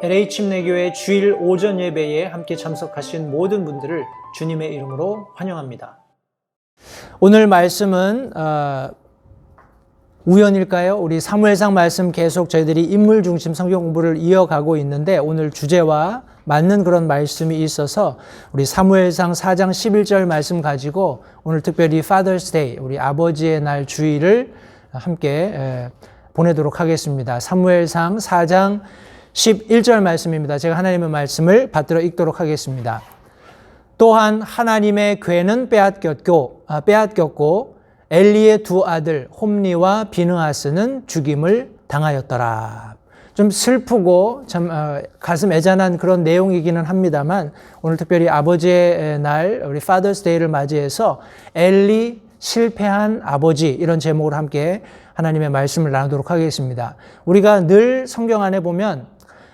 LA 침례교회 주일 오전 예배에 함께 참석하신 모든 분들을 주님의 이름으로 환영합니다. 오늘 말씀은 우연일까요? 우리 사무엘상 말씀 계속 저희들이 인물 중심 성경 공부를 이어가고 있는데 오늘 주제와 맞는 그런 말씀이 있어서 우리 사무엘상 4장 11절 말씀 가지고 오늘 특별히 Father's Day, 우리 아버지의 날 주일을 함께 보내도록 하겠습니다. 사무엘상 4장 11절 말씀입니다. 제가 하나님의 말씀을 받들어 읽도록 하겠습니다. 또한 하나님의 궤는 빼앗겼고 엘리의 두 아들 홈리와 비느하스는 죽임을 당하였더라. 좀 슬프고 참 가슴 애잔한 그런 내용이기는 합니다만 오늘 특별히 아버지의 날 우리 Father's Day를 맞이해서 엘리 실패한 아버지 이런 제목으로 함께 하나님의 말씀을 나누도록 하겠습니다. 우리가 늘 성경 안에 보면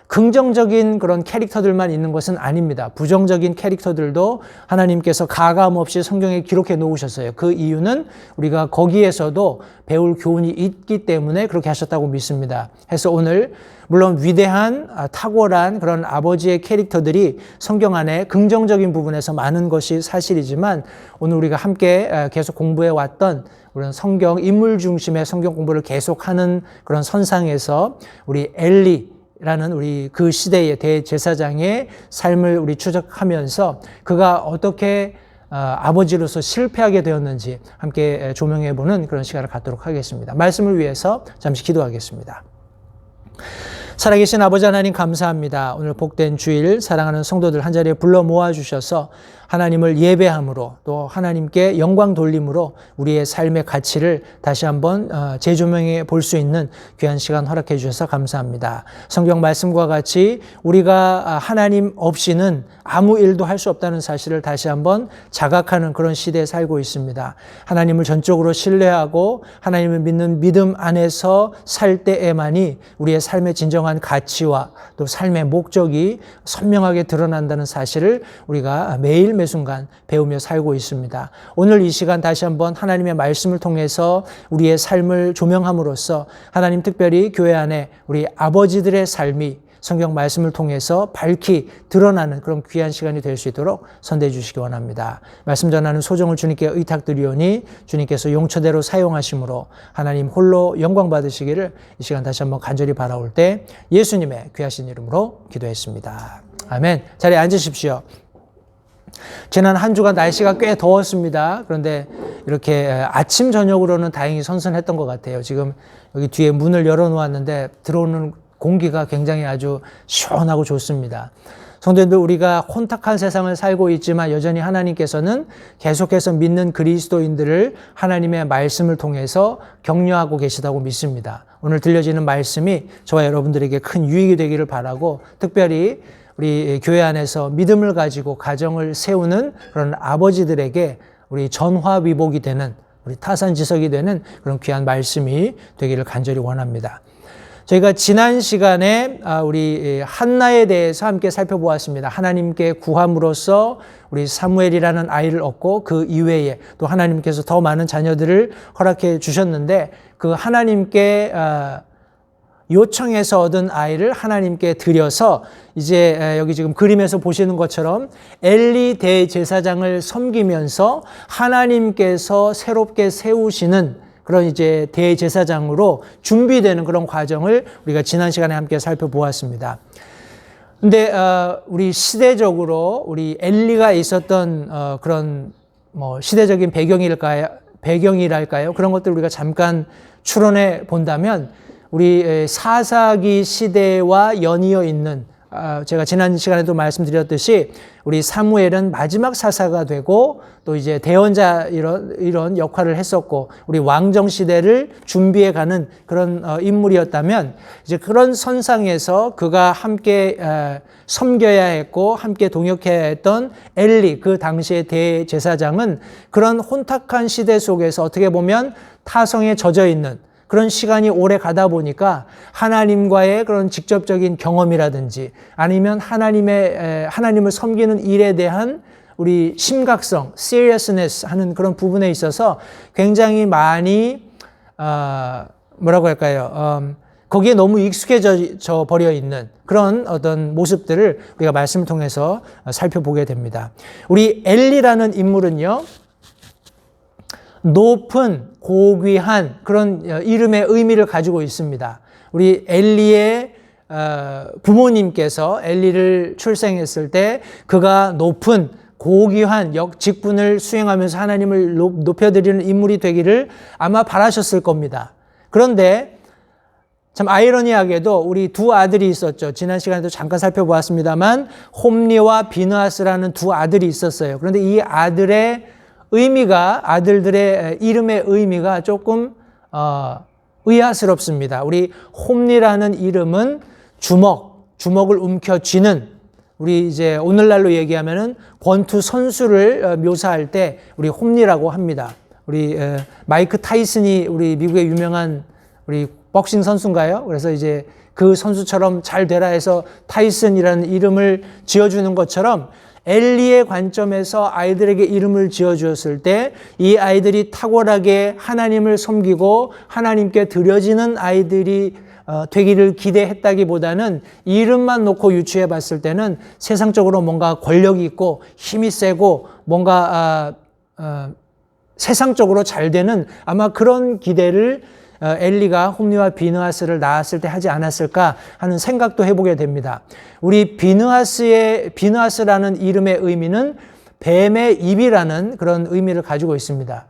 긍정적인 그런 캐릭터들만 있는 것은 아닙니다. 부정적인 캐릭터들도 하나님께서 가감없이 성경에 기록해 놓으셨어요. 그 이유는 우리가 거기에서도 배울 교훈이 있기 때문에 그렇게 하셨다고 믿습니다. 해서 오늘 물론 위대한 탁월한 그런 아버지의 캐릭터들이 성경 안에 긍정적인 부분에서 많은 것이 사실이지만 오늘 우리가 함께 계속 공부해 왔던 그런 성경 인물 중심의 성경 공부를 계속하는 그런 선상에서 우리 엘리라는 우리 그 시대의 대제사장의 삶을 우리 추적하면서 그가 어떻게 아버지로서 실패하게 되었는지 함께 조명해보는 그런 시간을 갖도록 하겠습니다. 말씀을 위해서 잠시 기도하겠습니다. 살아계신 아버지 하나님 감사합니다. 오늘 복된 주일 사랑하는 성도들 한자리에 불러 모아주셔서 하나님을 예배함으로 또 하나님께 영광 돌림으로 우리의 삶의 가치를 다시 한번 재조명해 볼 수 있는 귀한 시간 허락해 주셔서 감사합니다. 성경 말씀과 같이 우리가 하나님 없이는 아무 일도 할 수 없다는 사실을 다시 한번 자각하는 그런 시대에 살고 있습니다. 하나님을 전적으로 신뢰하고 하나님을 믿는 믿음 안에서 살 때에만이 우리의 삶의 진정한 가치와 또 삶의 목적이 선명하게 드러난다는 사실을 우리가 매일 매 순간 배우며 살고 있습니다. 오늘 이 시간 다시 한번 하나님의 말씀을 통해서 우리의 삶을 조명함으로써 하나님 특별히 교회 안에 우리 아버지들의 삶이 성경 말씀을 통해서 밝히 드러나는 그런 귀한 시간이 될 수 있도록 선대해 주시기 원합니다. 말씀 전하는 소정을 주님께 의탁드리오니 주님께서 용처대로 사용하심으로 하나님 홀로 영광 받으시기를 이 시간 다시 한번 간절히 바라올 때 예수님의 귀하신 이름으로 기도했습니다. 아멘. 자리에 앉으십시오. 지난 한 주간 날씨가 꽤 더웠습니다. 그런데 이렇게 아침 저녁으로는 다행히 선선했던 것 같아요. 지금 여기 뒤에 문을 열어놓았는데 들어오는 공기가 굉장히 아주 시원하고 좋습니다. 성도님들, 우리가 혼탁한 세상을 살고 있지만 여전히 하나님께서는 계속해서 믿는 그리스도인들을 하나님의 말씀을 통해서 격려하고 계시다고 믿습니다. 오늘 들려지는 말씀이 저와 여러분들에게 큰 유익이 되기를 바라고 특별히 우리 교회 안에서 믿음을 가지고 가정을 세우는 그런 아버지들에게 우리 전화위복이 되는 우리 타산지석이 되는 그런 귀한 말씀이 되기를 간절히 원합니다. 저희가 지난 시간에 우리 한나에 대해서 함께 살펴보았습니다. 하나님께 구함으로써 우리 사무엘이라는 아이를 얻고 그 이외에 또 하나님께서 더 많은 자녀들을 허락해 주셨는데 그 하나님께 요청해서 얻은 아이를 하나님께 드려서 이제 여기 지금 그림에서 보시는 것처럼 엘리 대제사장을 섬기면서 하나님께서 새롭게 세우시는 그런 이제 대제사장으로 준비되는 그런 과정을 우리가 지난 시간에 함께 살펴보았습니다. 근데 우리 시대적으로 우리 엘리가 있었던 그런 뭐 시대적인 배경이랄까요? 그런 것들 우리가 잠깐 추론해 본다면 우리 사사기 시대와 연이어 있는 제가 지난 시간에도 말씀드렸듯이 우리 사무엘은 마지막 사사가 되고 또 이제 대언자 이런 역할을 했었고 우리 왕정 시대를 준비해가는 그런 인물이었다면 이제 그런 선상에서 그가 함께 섬겨야 했고 함께 동역해야 했던 엘리 그 당시의 대제사장은 그런 혼탁한 시대 속에서 어떻게 보면 타성에 젖어 있는 그런 시간이 오래 가다 보니까 하나님과의 그런 직접적인 경험이라든지 아니면 하나님을 섬기는 일에 대한 우리 심각성, seriousness 하는 그런 부분에 있어서 굉장히 많이 뭐라고 할까요? 거기에 너무 익숙해져 버려 있는 그런 어떤 모습들을 우리가 말씀을 통해서 살펴보게 됩니다. 우리 엘리라는 인물은요, 높은 고귀한 그런 이름의 의미를 가지고 있습니다. 우리 엘리의 부모님께서 엘리를 출생했을 때 그가 높은 고귀한 직분을 수행하면서 하나님을 높여드리는 인물이 되기를 아마 바라셨을 겁니다. 그런데 참 아이러니하게도 우리 두 아들이 있었죠. 지난 시간에도 잠깐 살펴보았습니다만 홈리와 비느하스라는 두 아들이 있었어요. 그런데 이 아들들의 이름의 의미가 조금 의아스럽습니다. 우리 홈리라는 이름은 주먹을 움켜쥐는, 우리 이제 오늘날로 얘기하면은 권투 선수를 묘사할 때 우리 홈리라고 합니다. 우리 마이크 타이슨이 우리 미국의 유명한 우리 복싱 선수인가요? 그래서 이제 그 선수처럼 잘 되라 해서 타이슨이라는 이름을 지어주는 것처럼 엘리의 관점에서 아이들에게 이름을 지어주었을 때 이 아이들이 탁월하게 하나님을 섬기고 하나님께 드려지는 아이들이 되기를 기대했다기보다는 이름만 놓고 유추해 봤을 때는 세상적으로 뭔가 권력이 있고 힘이 세고 뭔가 세상적으로 잘 되는 아마 그런 기대를 엘리가 홈리와 비느하스를 낳았을 때 하지 않았을까 하는 생각도 해보게 됩니다. 우리 비느하스라는 이름의 의미는 뱀의 입이라는 그런 의미를 가지고 있습니다.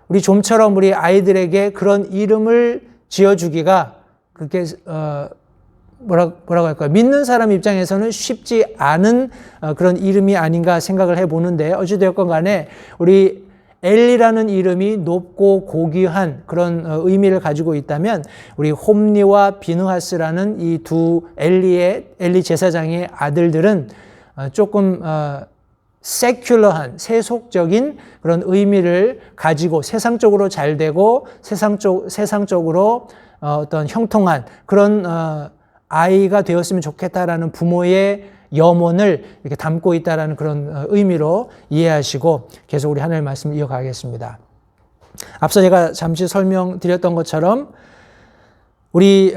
우리 좀처럼 우리 아이들에게 그런 이름을 지어주기가 그렇게 뭐라고 할까요? 믿는 사람 입장에서는 쉽지 않은 그런 이름이 아닌가 생각을 해보는데, 어찌되었건 간에 우리 엘리라는 이름이 높고 고귀한 그런 의미를 가지고 있다면 우리 홈리와 비느하스라는 이 두 엘리 제사장의 아들들은 조금 세큘러한 세속적인 그런 의미를 가지고 세상적으로 잘 되고 세상적으로 어떤 형통한 그런 아이가 되었으면 좋겠다라는 부모의 염원을 이렇게 담고 있다라는 그런 의미로 이해하시고 계속 우리 하나님의 말씀을 이어가겠습니다. 앞서 제가 잠시 설명드렸던 것처럼 우리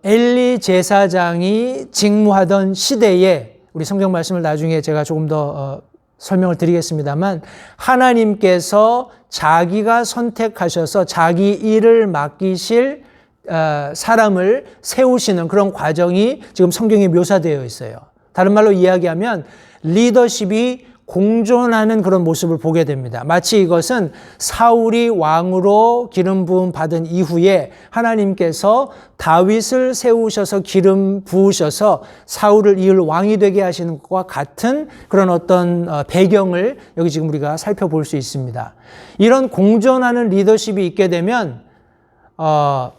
엘리 제사장이 직무하던 시대에, 우리 성경 말씀을 나중에 제가 조금 더 설명을 드리겠습니다만, 하나님께서 자기가 선택하셔서 자기 일을 맡기실 사람을 세우시는 그런 과정이 지금 성경에 묘사되어 있어요. 다른 말로 이야기하면 리더십이 공존하는 그런 모습을 보게 됩니다. 마치 이것은 사울이 왕으로 기름 부음 받은 이후에 하나님께서 다윗을 세우셔서 기름 부으셔서 사울을 이을 왕이 되게 하시는 것과 같은 그런 어떤 배경을 여기 지금 우리가 살펴볼 수 있습니다. 이런 공존하는 리더십이 있게 되면 10중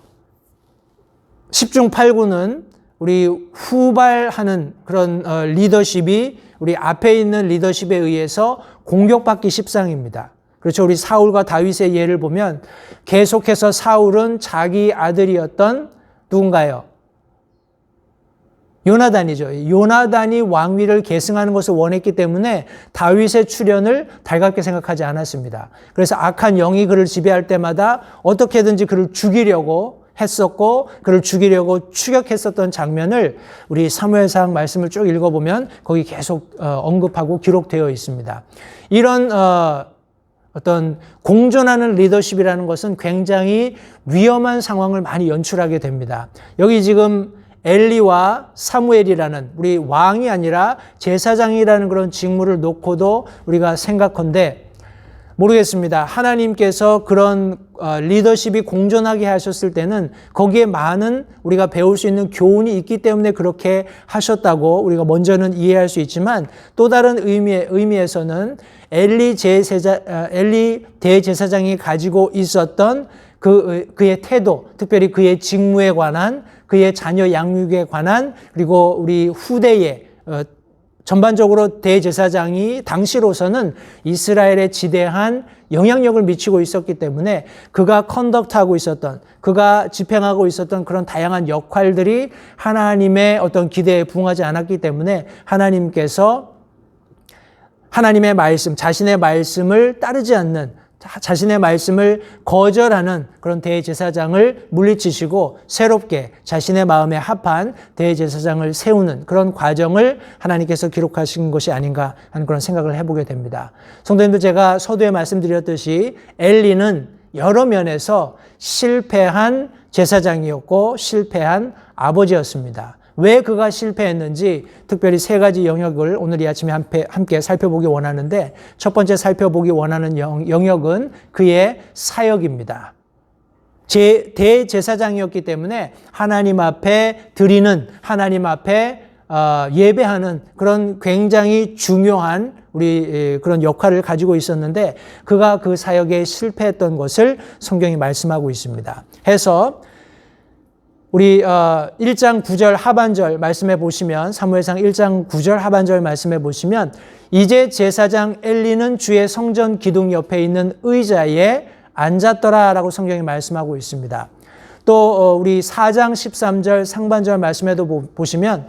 8구는 우리 후발하는 그런 리더십이 우리 앞에 있는 리더십에 의해서 공격받기 십상입니다. 그렇죠. 우리 사울과 다윗의 예를 보면 계속해서 사울은 자기 아들이었던 누군가요? 요나단이죠. 요나단이 왕위를 계승하는 것을 원했기 때문에 다윗의 출현을 달갑게 생각하지 않았습니다. 그래서 악한 영이 그를 지배할 때마다 어떻게든지 그를 죽이려고 했었고 그를 죽이려고 추격했었던 장면을 우리 사무엘상 말씀을 쭉 읽어보면 거기 계속 언급하고 기록되어 있습니다. 이런 어떤 공존하는 리더십이라는 것은 굉장히 위험한 상황을 많이 연출하게 됩니다. 여기 지금 엘리와 사무엘이라는 우리 왕이 아니라 제사장이라는 그런 직무를 놓고도 우리가 생각한데, 모르겠습니다. 하나님께서 그런 리더십이 공존하게 하셨을 때는 거기에 많은 우리가 배울 수 있는 교훈이 있기 때문에 그렇게 하셨다고 우리가 먼저는 이해할 수 있지만, 또 다른 의미에서는 엘리 대제사장이 가지고 있었던 그의 태도, 특별히 그의 직무에 관한, 그의 자녀 양육에 관한, 그리고 우리 후대에 전반적으로 대제사장이 당시로서는 이스라엘에 지대한 영향력을 미치고 있었기 때문에 그가 컨덕트하고 있었던, 그가 집행하고 있었던 그런 다양한 역할들이 하나님의 어떤 기대에 부응하지 않았기 때문에 하나님께서 하나님의 말씀, 자신의 말씀을 따르지 않는, 자신의 말씀을 거절하는 그런 대제사장을 물리치시고 새롭게 자신의 마음에 합한 대제사장을 세우는 그런 과정을 하나님께서 기록하신 것이 아닌가 하는 그런 생각을 해보게 됩니다. 성도님들, 제가 서두에 말씀드렸듯이 엘리는 여러 면에서 실패한 제사장이었고 실패한 아버지였습니다. 왜 그가 실패했는지 특별히 세 가지 영역을 오늘 이 아침에 함께 살펴보기 원하는데, 첫 번째 살펴보기 원하는 영역은 그의 사역입니다. 대제사장이었기 때문에 하나님 앞에 드리는, 하나님 앞에 예배하는 그런 굉장히 중요한 그런 역할을 가지고 있었는데, 그가 그 사역에 실패했던 것을 성경이 말씀하고 있습니다. 해서 우리 1장 9절 하반절 말씀해 보시면, 사무엘상 1장 9절 하반절 말씀해 보시면, 이제 제사장 엘리는 주의 성전 기둥 옆에 있는 의자에 앉았더라라고 성경이 말씀하고 있습니다. 또 우리 4장 13절 상반절 말씀에도 보시면,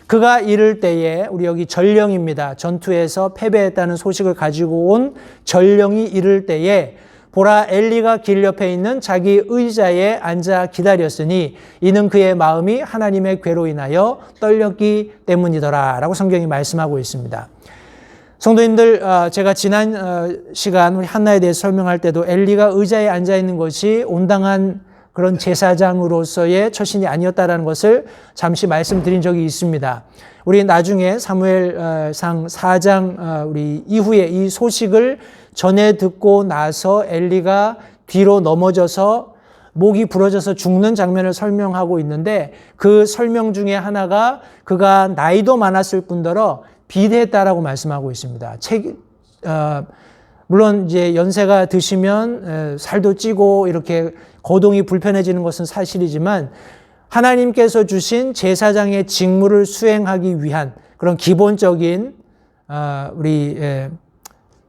그가 이를 때에, 우리 여기 전령입니다. 전투에서 패배했다는 소식을 가지고 온 전령이 이를 때에, 보라, 엘리가 길 옆에 있는 자기 의자에 앉아 기다렸으니 이는 그의 마음이 하나님의 괴로 인하여 떨렸기 때문이더라 라고 성경이 말씀하고 있습니다. 성도님들, 제가 지난 시간 우리 한나에 대해서 설명할 때도 엘리가 의자에 앉아 있는 것이 온당한 그런 제사장으로서의 처신이 아니었다라는 것을 잠시 말씀드린 적이 있습니다. 우리 나중에 사무엘상 4장 우리 이후에 이 소식을 전해 듣고 나서 엘리가 뒤로 넘어져서 목이 부러져서 죽는 장면을 설명하고 있는데, 그 설명 중에 하나가 그가 나이도 많았을 뿐더러 비대했다라고 말씀하고 있습니다. 물론 이제 연세가 드시면 살도 찌고 이렇게 거동이 불편해지는 것은 사실이지만, 하나님께서 주신 제사장의 직무를 수행하기 위한 그런 기본적인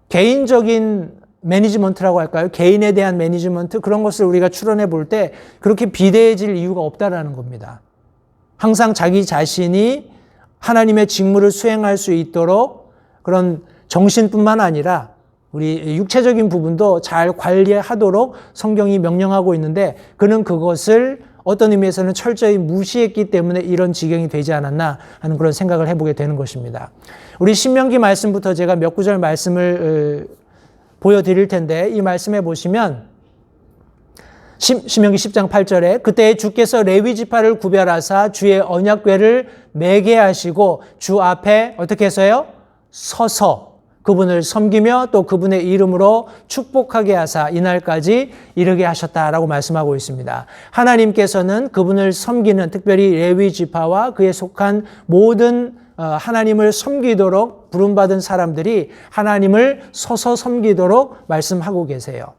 개인적인 매니지먼트라고 할까요? 개인에 대한 매니지먼트, 그런 것을 우리가 추론해 볼 때 그렇게 비대해질 이유가 없다라는 겁니다. 항상 자기 자신이 하나님의 직무를 수행할 수 있도록 그런 정신뿐만 아니라 우리 육체적인 부분도 잘 관리하도록 성경이 명령하고 있는데, 그는 그것을 어떤 의미에서는 철저히 무시했기 때문에 이런 지경이 되지 않았나 하는 그런 생각을 해보게 되는 것입니다. 우리 신명기 말씀부터 제가 몇 구절 말씀을 보여드릴 텐데, 이 말씀에 보시면 신명기 10장 8절에 그때 주께서 레위 지파를 구별하사 주의 언약궤를 매게 하시고 주 앞에 어떻게 해서요? 서서 그분을 섬기며 또 그분의 이름으로 축복하게 하사 이날까지 이르게 하셨다라고 말씀하고 있습니다. 하나님께서는 그분을 섬기는, 특별히 레위 지파와 그에 속한 모든 하나님을 섬기도록 부름받은 사람들이 하나님을 서서 섬기도록 말씀하고 계세요.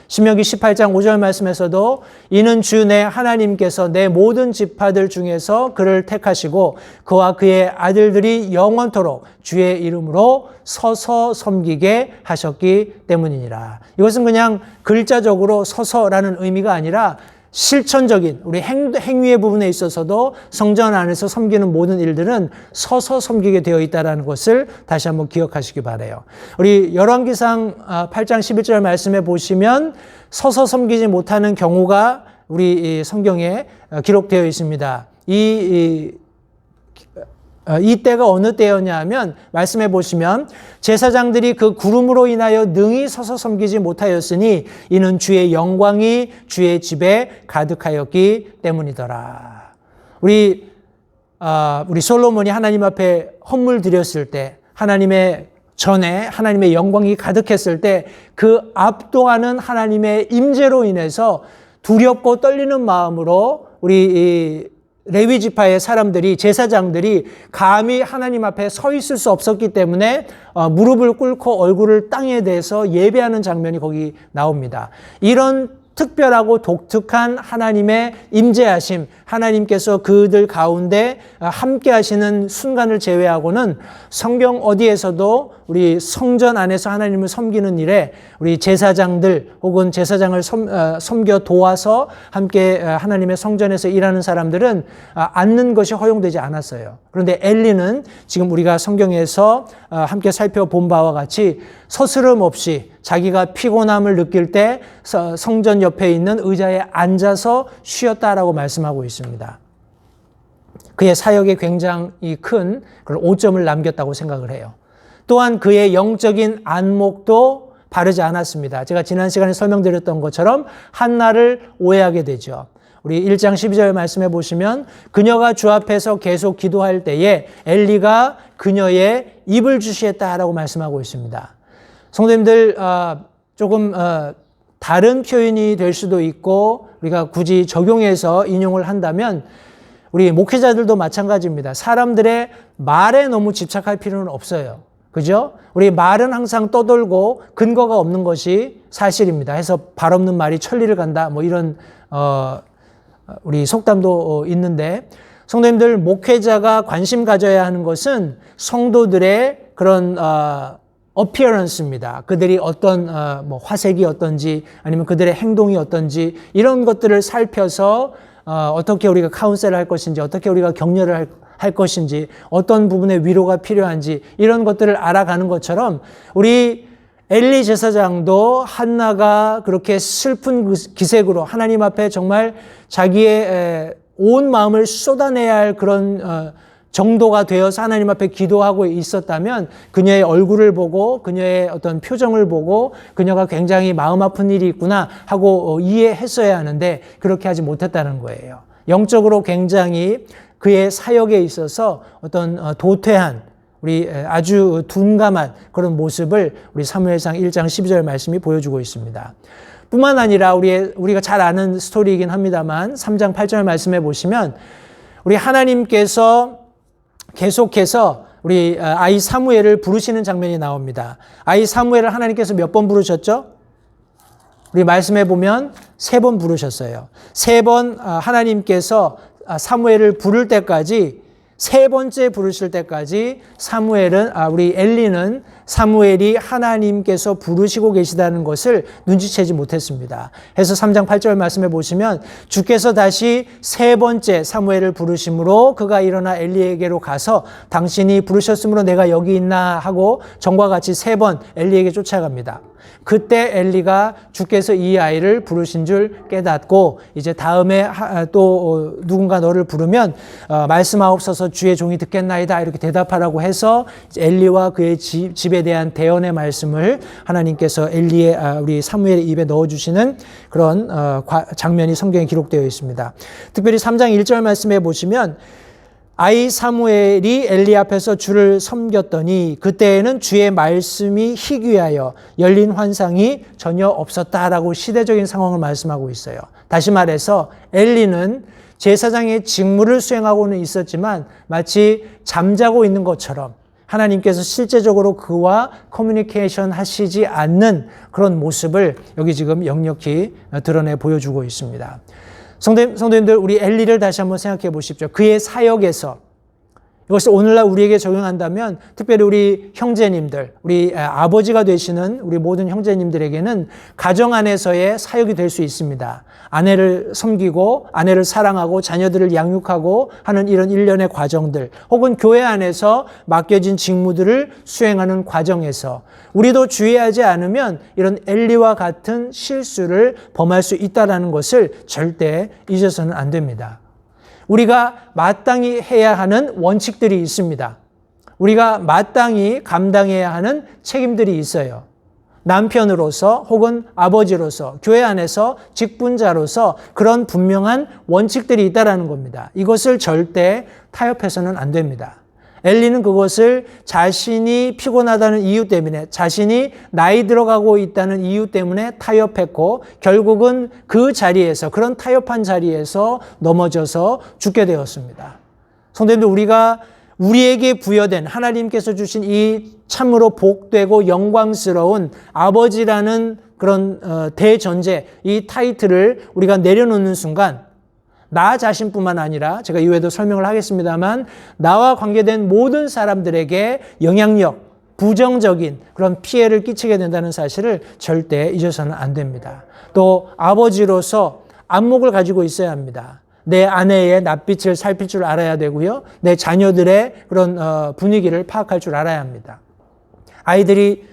신명기 18장 5절 말씀에서도 이는 주 내 하나님께서 내 모든 지파들 중에서 그를 택하시고 그와 그의 아들들이 영원토록 주의 이름으로 서서 섬기게 하셨기 때문이니라. 이것은 그냥 글자적으로 서서라는 의미가 아니라 실천적인 우리 행위의 부분에 있어서도 성전 안에서 섬기는 모든 일들은 서서 섬기게 되어 있다는 것을 다시 한번 기억하시기 바라요. 우리 열왕기상 8장 11절 말씀에 보시면 서서 섬기지 못하는 경우가 우리 성경에 기록되어 있습니다. 이 때가 어느 때였냐 하면 말씀해 보시면 제사장들이 그 구름으로 인하여 능히 서서 섬기지 못하였으니 이는 주의 영광이 주의 집에 가득하였기 때문이더라. 우리 솔로몬이 하나님 앞에 헌물 드렸을 때, 하나님의 전에 하나님의 영광이 가득했을 때 그 압도하는 하나님의 임재로 인해서 두렵고 떨리는 마음으로 우리 레위 지파의 사람들이, 제사장들이 감히 하나님 앞에 서 있을 수 없었기 때문에 무릎을 꿇고 얼굴을 땅에 대서 예배하는 장면이 거기 나옵니다. 이런 특별하고 독특한 하나님의 임재하심, 하나님께서 그들 가운데 함께 하시는 순간을 제외하고는 성경 어디에서도 우리 성전 안에서 하나님을 섬기는 일에 우리 제사장들 혹은 제사장을 섬겨 도와서 함께 하나님의 성전에서 일하는 사람들은 앉는 것이 허용되지 않았어요. 그런데 엘리는 지금 우리가 성경에서 함께 살펴본 바와 같이 서스름 없이 자기가 피곤함을 느낄 때 성전 옆에 있는 의자에 앉아서 쉬었다라고 말씀하고 있습니다. 그의 사역에 굉장히 큰 그런 오점을 남겼다고 생각을 해요. 또한 그의 영적인 안목도 바르지 않았습니다. 제가 지난 시간에 설명드렸던 것처럼 한나를 오해하게 되죠. 우리 1장 12절 말씀해 보시면 그녀가 주 앞에서 계속 기도할 때에 엘리가 그녀의 입을 주시했다라고 말씀하고 있습니다. 성도님들 조금 다른 표현이 될 수도 있고 우리가 굳이 적용해서 인용을 한다면 우리 목회자들도 마찬가지입니다. 사람들의 말에 너무 집착할 필요는 없어요. 그죠? 우리 말은 항상 떠돌고 근거가 없는 것이 사실입니다. 해서 발 없는 말이 천리를 간다. 뭐 이런 우리 속담도 있는데 성도님들 목회자가 관심 가져야 하는 것은 성도들의 그런 appearance입니다. 그들이 어떤 뭐 화색이 어떤지 아니면 그들의 행동이 어떤지 이런 것들을 살펴서 어떻게 우리가 카운셀을 할 것인지 어떻게 우리가 격려를 할 것인지 어떤 부분에 위로가 필요한지 이런 것들을 알아가는 것처럼 우리 엘리 제사장도 한나가 그렇게 슬픈 기색으로 하나님 앞에 정말 자기의 온 마음을 쏟아내야 할 그런 정도가 되어서 하나님 앞에 기도하고 있었다면 그녀의 얼굴을 보고 그녀의 어떤 표정을 보고 그녀가 굉장히 마음 아픈 일이 있구나 하고 이해했어야 하는데 그렇게 하지 못했다는 거예요. 영적으로 굉장히 그의 사역에 있어서 어떤 도태한 우리 아주 둔감한 그런 모습을 우리 사무엘상 1장 12절 말씀이 보여주고 있습니다. 뿐만 아니라 우리가 잘 아는 스토리이긴 합니다만 3장 8절 말씀해 보시면 우리 하나님께서 계속해서 우리 아이 사무엘을 부르시는 장면이 나옵니다. 아이 사무엘을 하나님께서 몇 번 부르셨죠? 우리 말씀해 보면 3번 부르셨어요. 3번 하나님께서 사무엘을 부를 때까지 3번째 부르실 때까지 우리 엘리는 사무엘이 하나님께서 부르시고 계시다는 것을 눈치채지 못했습니다. 해서 3장 8절 말씀해 보시면 주께서 다시 3번째 사무엘을 부르심으로 그가 일어나 엘리에게로 가서 당신이 부르셨으므로 내가 여기 있나 하고 전과 같이 3번 엘리에게 쫓아갑니다. 그때 엘리가 주께서 이 아이를 부르신 줄 깨닫고 이제 다음에 또 누군가 너를 부르면 말씀하옵소서 주의 종이 듣겠나이다 이렇게 대답하라고 해서 엘리와 그의 집에 대한 대언의 말씀을 하나님께서 우리 사무엘의 입에 넣어주시는 그런 장면이 성경에 기록되어 있습니다. 특별히 3장 1절 말씀해 보시면 아이 사무엘이 엘리 앞에서 주를 섬겼더니 그때에는 주의 말씀이 희귀하여 열린 환상이 전혀 없었다라고 시대적인 상황을 말씀하고 있어요. 다시 말해서 엘리는 제사장의 직무를 수행하고는 있었지만 마치 잠자고 있는 것처럼 하나님께서 실제적으로 그와 커뮤니케이션 하시지 않는 그런 모습을 여기 지금 역력히 드러내 보여주고 있습니다. 성도님들 우리 엘리를 다시 한번 생각해 보십시오. 그의 사역에서 이것을 오늘날 우리에게 적용한다면 특별히 우리 형제님들, 우리 아버지가 되시는 우리 모든 형제님들에게는 가정 안에서의 사역이 될 수 있습니다. 아내를 섬기고 아내를 사랑하고 자녀들을 양육하고 하는 이런 일련의 과정들 혹은 교회 안에서 맡겨진 직무들을 수행하는 과정에서 우리도 주의하지 않으면 이런 엘리와 같은 실수를 범할 수 있다는 것을 절대 잊어서는 안 됩니다. 우리가 마땅히 해야 하는 원칙들이 있습니다. 우리가 마땅히 감당해야 하는 책임들이 있어요. 남편으로서 혹은 아버지로서 교회 안에서 직분자로서 그런 분명한 원칙들이 있다는 겁니다. 이것을 절대 타협해서는 안 됩니다. 엘리는 그것을 자신이 피곤하다는 이유 때문에 자신이 나이 들어가고 있다는 이유 때문에 타협했고 결국은 그 자리에서 그런 타협한 자리에서 넘어져서 죽게 되었습니다. 성도님들 우리가 우리에게 부여된 하나님께서 주신 이 참으로 복되고 영광스러운 아버지라는 그런 대전제 이 타이틀을 우리가 내려놓는 순간 나 자신뿐만 아니라 제가 이후에도 설명을 하겠습니다만 나와 관계된 모든 사람들에게 영향력, 부정적인 그런 피해를 끼치게 된다는 사실을 절대 잊어서는 안 됩니다. 또 아버지로서 안목을 가지고 있어야 합니다. 내 아내의 낯빛을 살필 줄 알아야 되고요. 내 자녀들의 그런 분위기를 파악할 줄 알아야 합니다. 아이들이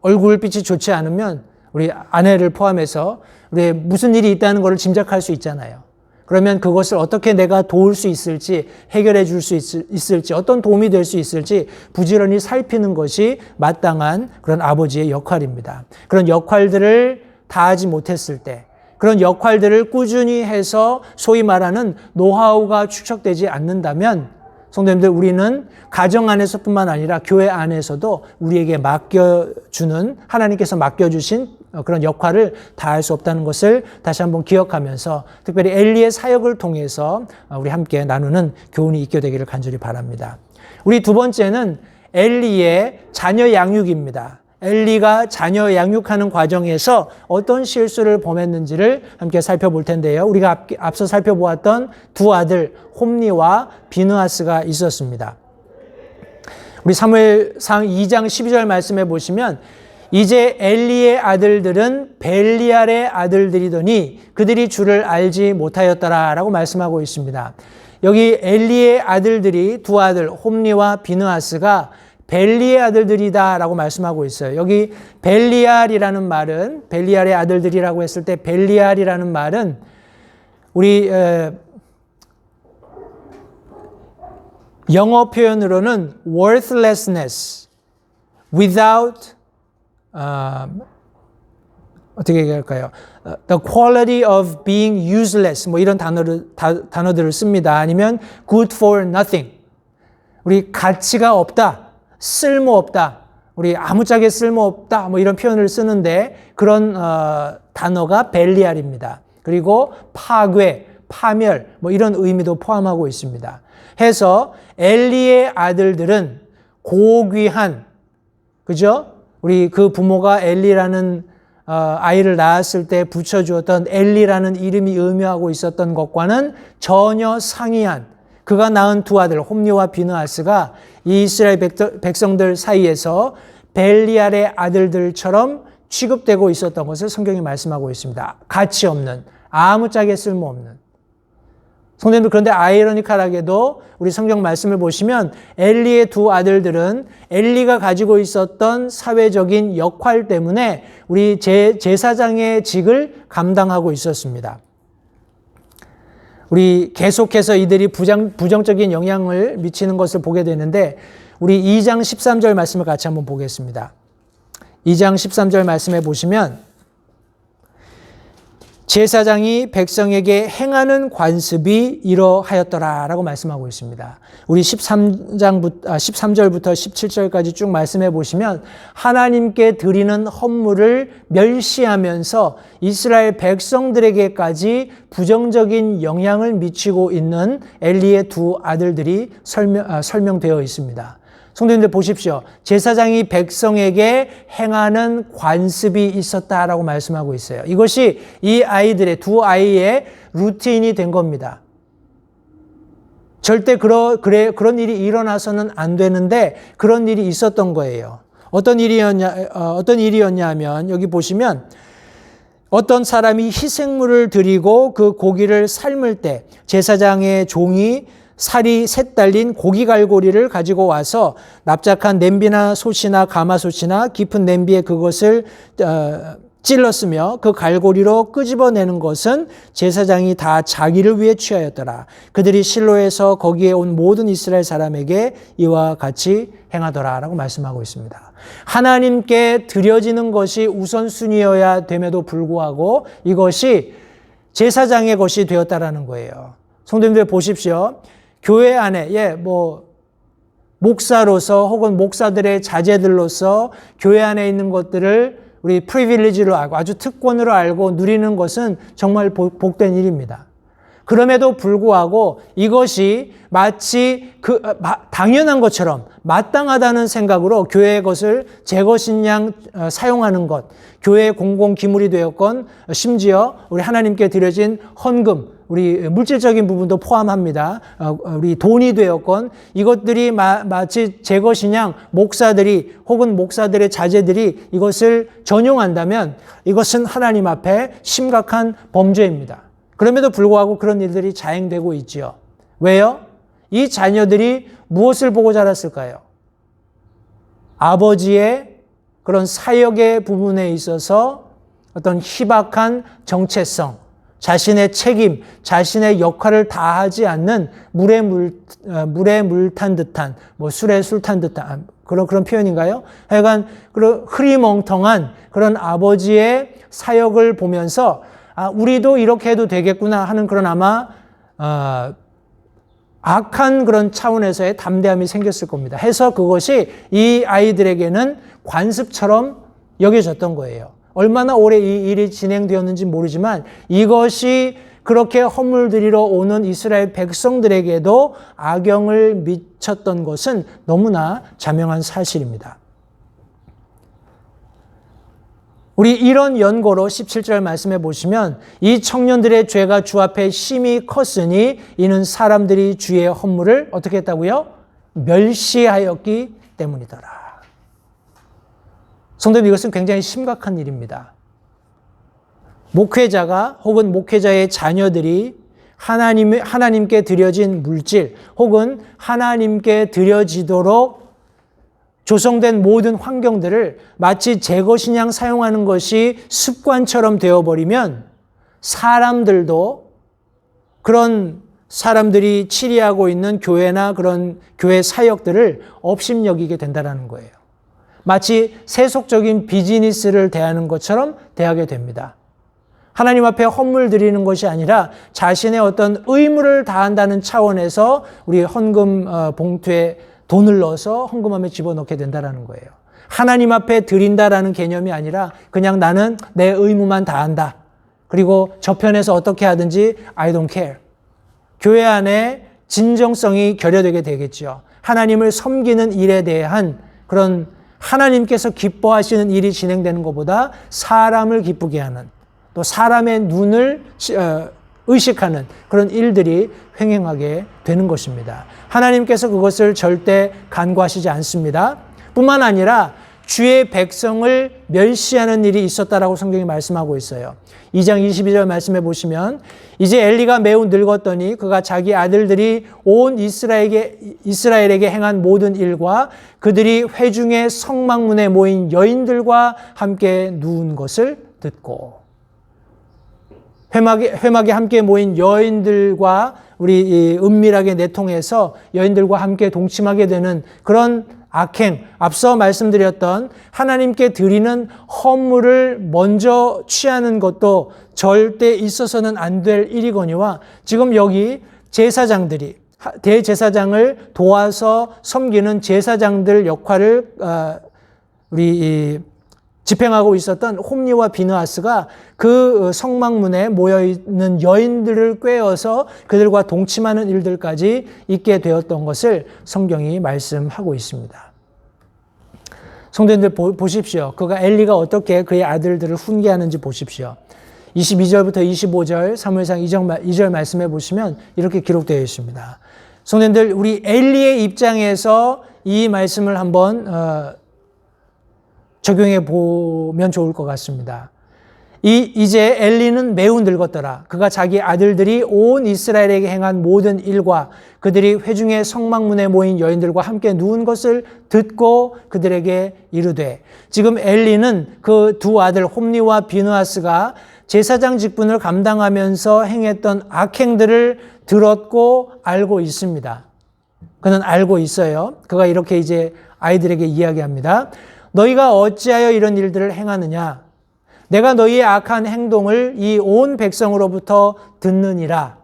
얼굴빛이 좋지 않으면 우리 아내를 포함해서 우리 무슨 일이 있다는 것을 짐작할 수 있잖아요. 그러면 그것을 어떻게 내가 도울 수 있을지, 해결해 줄 수 있을지, 어떤 도움이 될 수 있을지 부지런히 살피는 것이 마땅한 그런 아버지의 역할입니다. 그런 역할들을 다하지 못했을 때, 그런 역할들을 꾸준히 해서 소위 말하는 노하우가 축적되지 않는다면, 성도님들, 우리는 가정 안에서뿐만 아니라 교회 안에서도 우리에게 맡겨주는, 하나님께서 맡겨주신 그런 역할을 다할 수 없다는 것을 다시 한번 기억하면서 특별히 엘리의 사역을 통해서 우리 함께 나누는 교훈이 있게 되기를 간절히 바랍니다. 우리 두 번째는 엘리의 자녀 양육입니다. 엘리가 자녀 양육하는 과정에서 어떤 실수를 범했는지를 함께 살펴볼 텐데요. 우리가 앞서 살펴보았던 두 아들 홈니와 비느하스가 있었습니다. 우리 사무엘상 2장 12절 말씀해 보시면 이제 엘리의 아들들은 벨리알의 아들들이더니 그들이 주를 알지 못하였더라 라고 말씀하고 있습니다. 여기 엘리의 아들들이 두 아들 홈니와 비느하스가 벨리의 아들들이다 라고 말씀하고 있어요. 여기 벨리알이라는 말은, 벨리알의 아들들이라고 했을 때 벨리알이라는 말은 우리 영어 표현으로는 worthlessness, without 어떻게 얘기할까요? The quality of being useless, 뭐 이런 단어들을 씁니다. 아니면 good for nothing, 우리 가치가 없다, 쓸모없다, 우리 아무짝에 쓸모없다, 뭐 이런 표현을 쓰는데 그런 단어가 벨리알입니다. 그리고 파괴, 파멸, 뭐 이런 의미도 포함하고 있습니다. 해서 엘리의 아들들은 고귀한, 그죠? 우리 그 부모가 엘리라는 아이를 낳았을 때 붙여주었던 엘리라는 이름이 의미하고 있었던 것과는 전혀 상이한, 그가 낳은 두 아들 홈니와 비느하스가 이 이스라엘 백성들 사이에서 벨리알의 아들들처럼 취급되고 있었던 것을 성경이 말씀하고 있습니다. 가치 없는, 아무짝에 쓸모없는. 성도님들, 그런데 아이러니컬하게도 우리 성경 말씀을 보시면 엘리의 두 아들들은 엘리가 가지고 있었던 사회적인 역할 때문에 우리 제사장의 직을 감당하고 있었습니다. 우리 계속해서 이들이 부정적인 영향을 미치는 것을 보게 되는데 우리 2장 13절 말씀을 같이 한번 보겠습니다. 2장 13절 말씀에 보시면 제사장이 백성에게 행하는 관습이 이러하였더라 라고 말씀하고 있습니다. 우리 13절부터 17절까지 쭉 말씀해 보시면 하나님께 드리는 헌물을 멸시하면서 이스라엘 백성들에게까지 부정적인 영향을 미치고 있는 엘리의 두 아들들이 설명되어 있습니다. 성도님들 보십시오. 제사장이 백성에게 행하는 관습이 있었다라고 말씀하고 있어요. 이것이 이 아이들의, 두 아이의 루틴이 된 겁니다. 절대 그런 일이 일어나서는 안 되는데 그런 일이 있었던 거예요. 어떤 일이었냐 하면 여기 보시면 어떤 사람이 희생물을 드리고 그 고기를 삶을 때 제사장의 종이 살이 셋 달린 고기 갈고리를 가지고 와서 납작한 냄비나 솥이나 가마솥이나 깊은 냄비에 그것을 찔렀으며 그 갈고리로 끄집어내는 것은 제사장이 다 자기를 위해 취하였더라. 그들이 실로에서 거기에 온 모든 이스라엘 사람에게 이와 같이 행하더라 라고 말씀하고 있습니다. 하나님께 드려지는 것이 우선순위여야 됨에도 불구하고 이것이 제사장의 것이 되었다라는 거예요. 성도님들 보십시오. 교회 안에 목사로서 혹은 목사들의 자제들로서 교회 안에 있는 것들을 우리 프리빌리지로 알고 아주 특권으로 알고 누리는 것은 정말 복된 일입니다. 그럼에도 불구하고 이것이 마치 당연한 것처럼 마땅하다는 생각으로 교회의 것을 제 것인 양 사용하는 것, 교회의 공공 기물이 되었건 심지어 우리 하나님께 드려진 헌금, 우리 물질적인 부분도 포함합니다. 우리 돈이 되었건 이것들이 마치 제 것인 양 목사들이 혹은 목사들의 자제들이 이것을 전용한다면 이것은 하나님 앞에 심각한 범죄입니다. 그럼에도 불구하고 그런 일들이 자행되고 있지요. 왜요? 이 자녀들이 무엇을 보고 자랐을까요? 아버지의 그런 사역의 부분에 있어서 어떤 희박한 정체성, 자신의 책임, 자신의 역할을 다하지 않는 물에 물 탄 듯한, 술에 술 탄 듯한 그런 표현인가요? 하여간 그런 흐리멍텅한 그런 아버지의 사역을 보면서 우리도 이렇게 해도 되겠구나 하는 그런 아마 악한 그런 차원에서의 담대함이 생겼을 겁니다. 해서 그것이 이 아이들에게는 관습처럼 여겨졌던 거예요. 얼마나 오래 이 일이 진행되었는지 모르지만 이것이 그렇게 헌물드리러 오는 이스라엘 백성들에게도 악영을 미쳤던 것은 너무나 자명한 사실입니다. 우리 이런 연고로 17절 말씀해 보시면 이 청년들의 죄가 주 앞에 심히 컸으니 이는 사람들이 주의 헌물을 어떻게 했다고요? 멸시하였기 때문이더라. 성도님, 이것은 굉장히 심각한 일입니다. 목회자가 혹은 목회자의 자녀들이 하나님께 드려진 물질 혹은 하나님께 드려지도록 조성된 모든 환경들을 마치 제 것인 양 사용하는 것이 습관처럼 되어버리면 사람들도 그런 사람들이 치리하고 있는 교회나 그런 교회 사역들을 업심여기게 된다는 거예요. 마치 세속적인 비즈니스를 대하는 것처럼 대하게 됩니다. 하나님 앞에 헌물 드리는 것이 아니라 자신의 어떤 의무를 다한다는 차원에서 우리 헌금 봉투에 돈을 넣어서 헌금함에 집어넣게 된다는 거예요. 하나님 앞에 드린다라는 개념이 아니라 그냥 나는 내 의무만 다한다. 그리고 저편에서 어떻게 하든지 I don't care. 교회 안에 진정성이 결여되게 되겠죠. 하나님을 섬기는 일에 대한 그런 하나님께서 기뻐하시는 일이 진행되는 것보다 사람을 기쁘게 하는 또 사람의 눈을 의식하는 그런 일들이 횡행하게 되는 것입니다. 하나님께서 그것을 절대 간과하시지 않습니다. 뿐만 아니라 주의 백성을 멸시하는 일이 있었다라고 성경이 말씀하고 있어요. 2장 22절 말씀해 보시면 이제 엘리가 매우 늙었더니 그가 자기 아들들이 온 이스라엘에게 행한 모든 일과 그들이 회중의 성막문에 모인 여인들과 함께 누운 것을 듣고 회막에 함께 모인 여인들과 우리 은밀하게 내통해서 여인들과 함께 동침하게 되는 그런 악행, 앞서 말씀드렸던 하나님께 드리는 헌물을 먼저 취하는 것도 절대 있어서는 안 될 일이거니와 지금 여기 제사장들이 대제사장을 도와서 섬기는 제사장들 역할을 우리 집행하고 있었던 홈리와 비느하스가 그 성막문에 모여있는 여인들을 꿰어서 그들과 동침하는 일들까지 있게 되었던 것을 성경이 말씀하고 있습니다. 성도님들 보십시오. 엘리가 어떻게 그의 아들들을 훈계하는지 보십시오. 22절부터 25절 사무엘상 2절 말씀해 보시면 이렇게 기록되어 있습니다. 성도님들, 우리 엘리의 입장에서 이 말씀을 한번 적용해 보면 좋을 것 같습니다. 이제 엘리는 매우 늙었더라. 그가 자기 아들들이 온 이스라엘에게 행한 모든 일과 그들이 회중의 성막문에 모인 여인들과 함께 누운 것을 듣고 그들에게 이르되, 지금 엘리는 그 두 아들 홈리와 비느하스가 제사장 직분을 감당하면서 행했던 악행들을 들었고 알고 있습니다. 그는 알고 있어요. 그가 이렇게 이제 아이들에게 이야기합니다. 너희가 어찌하여 이런 일들을 행하느냐? 내가 너희의 악한 행동을 이 온 백성으로부터 듣느니라.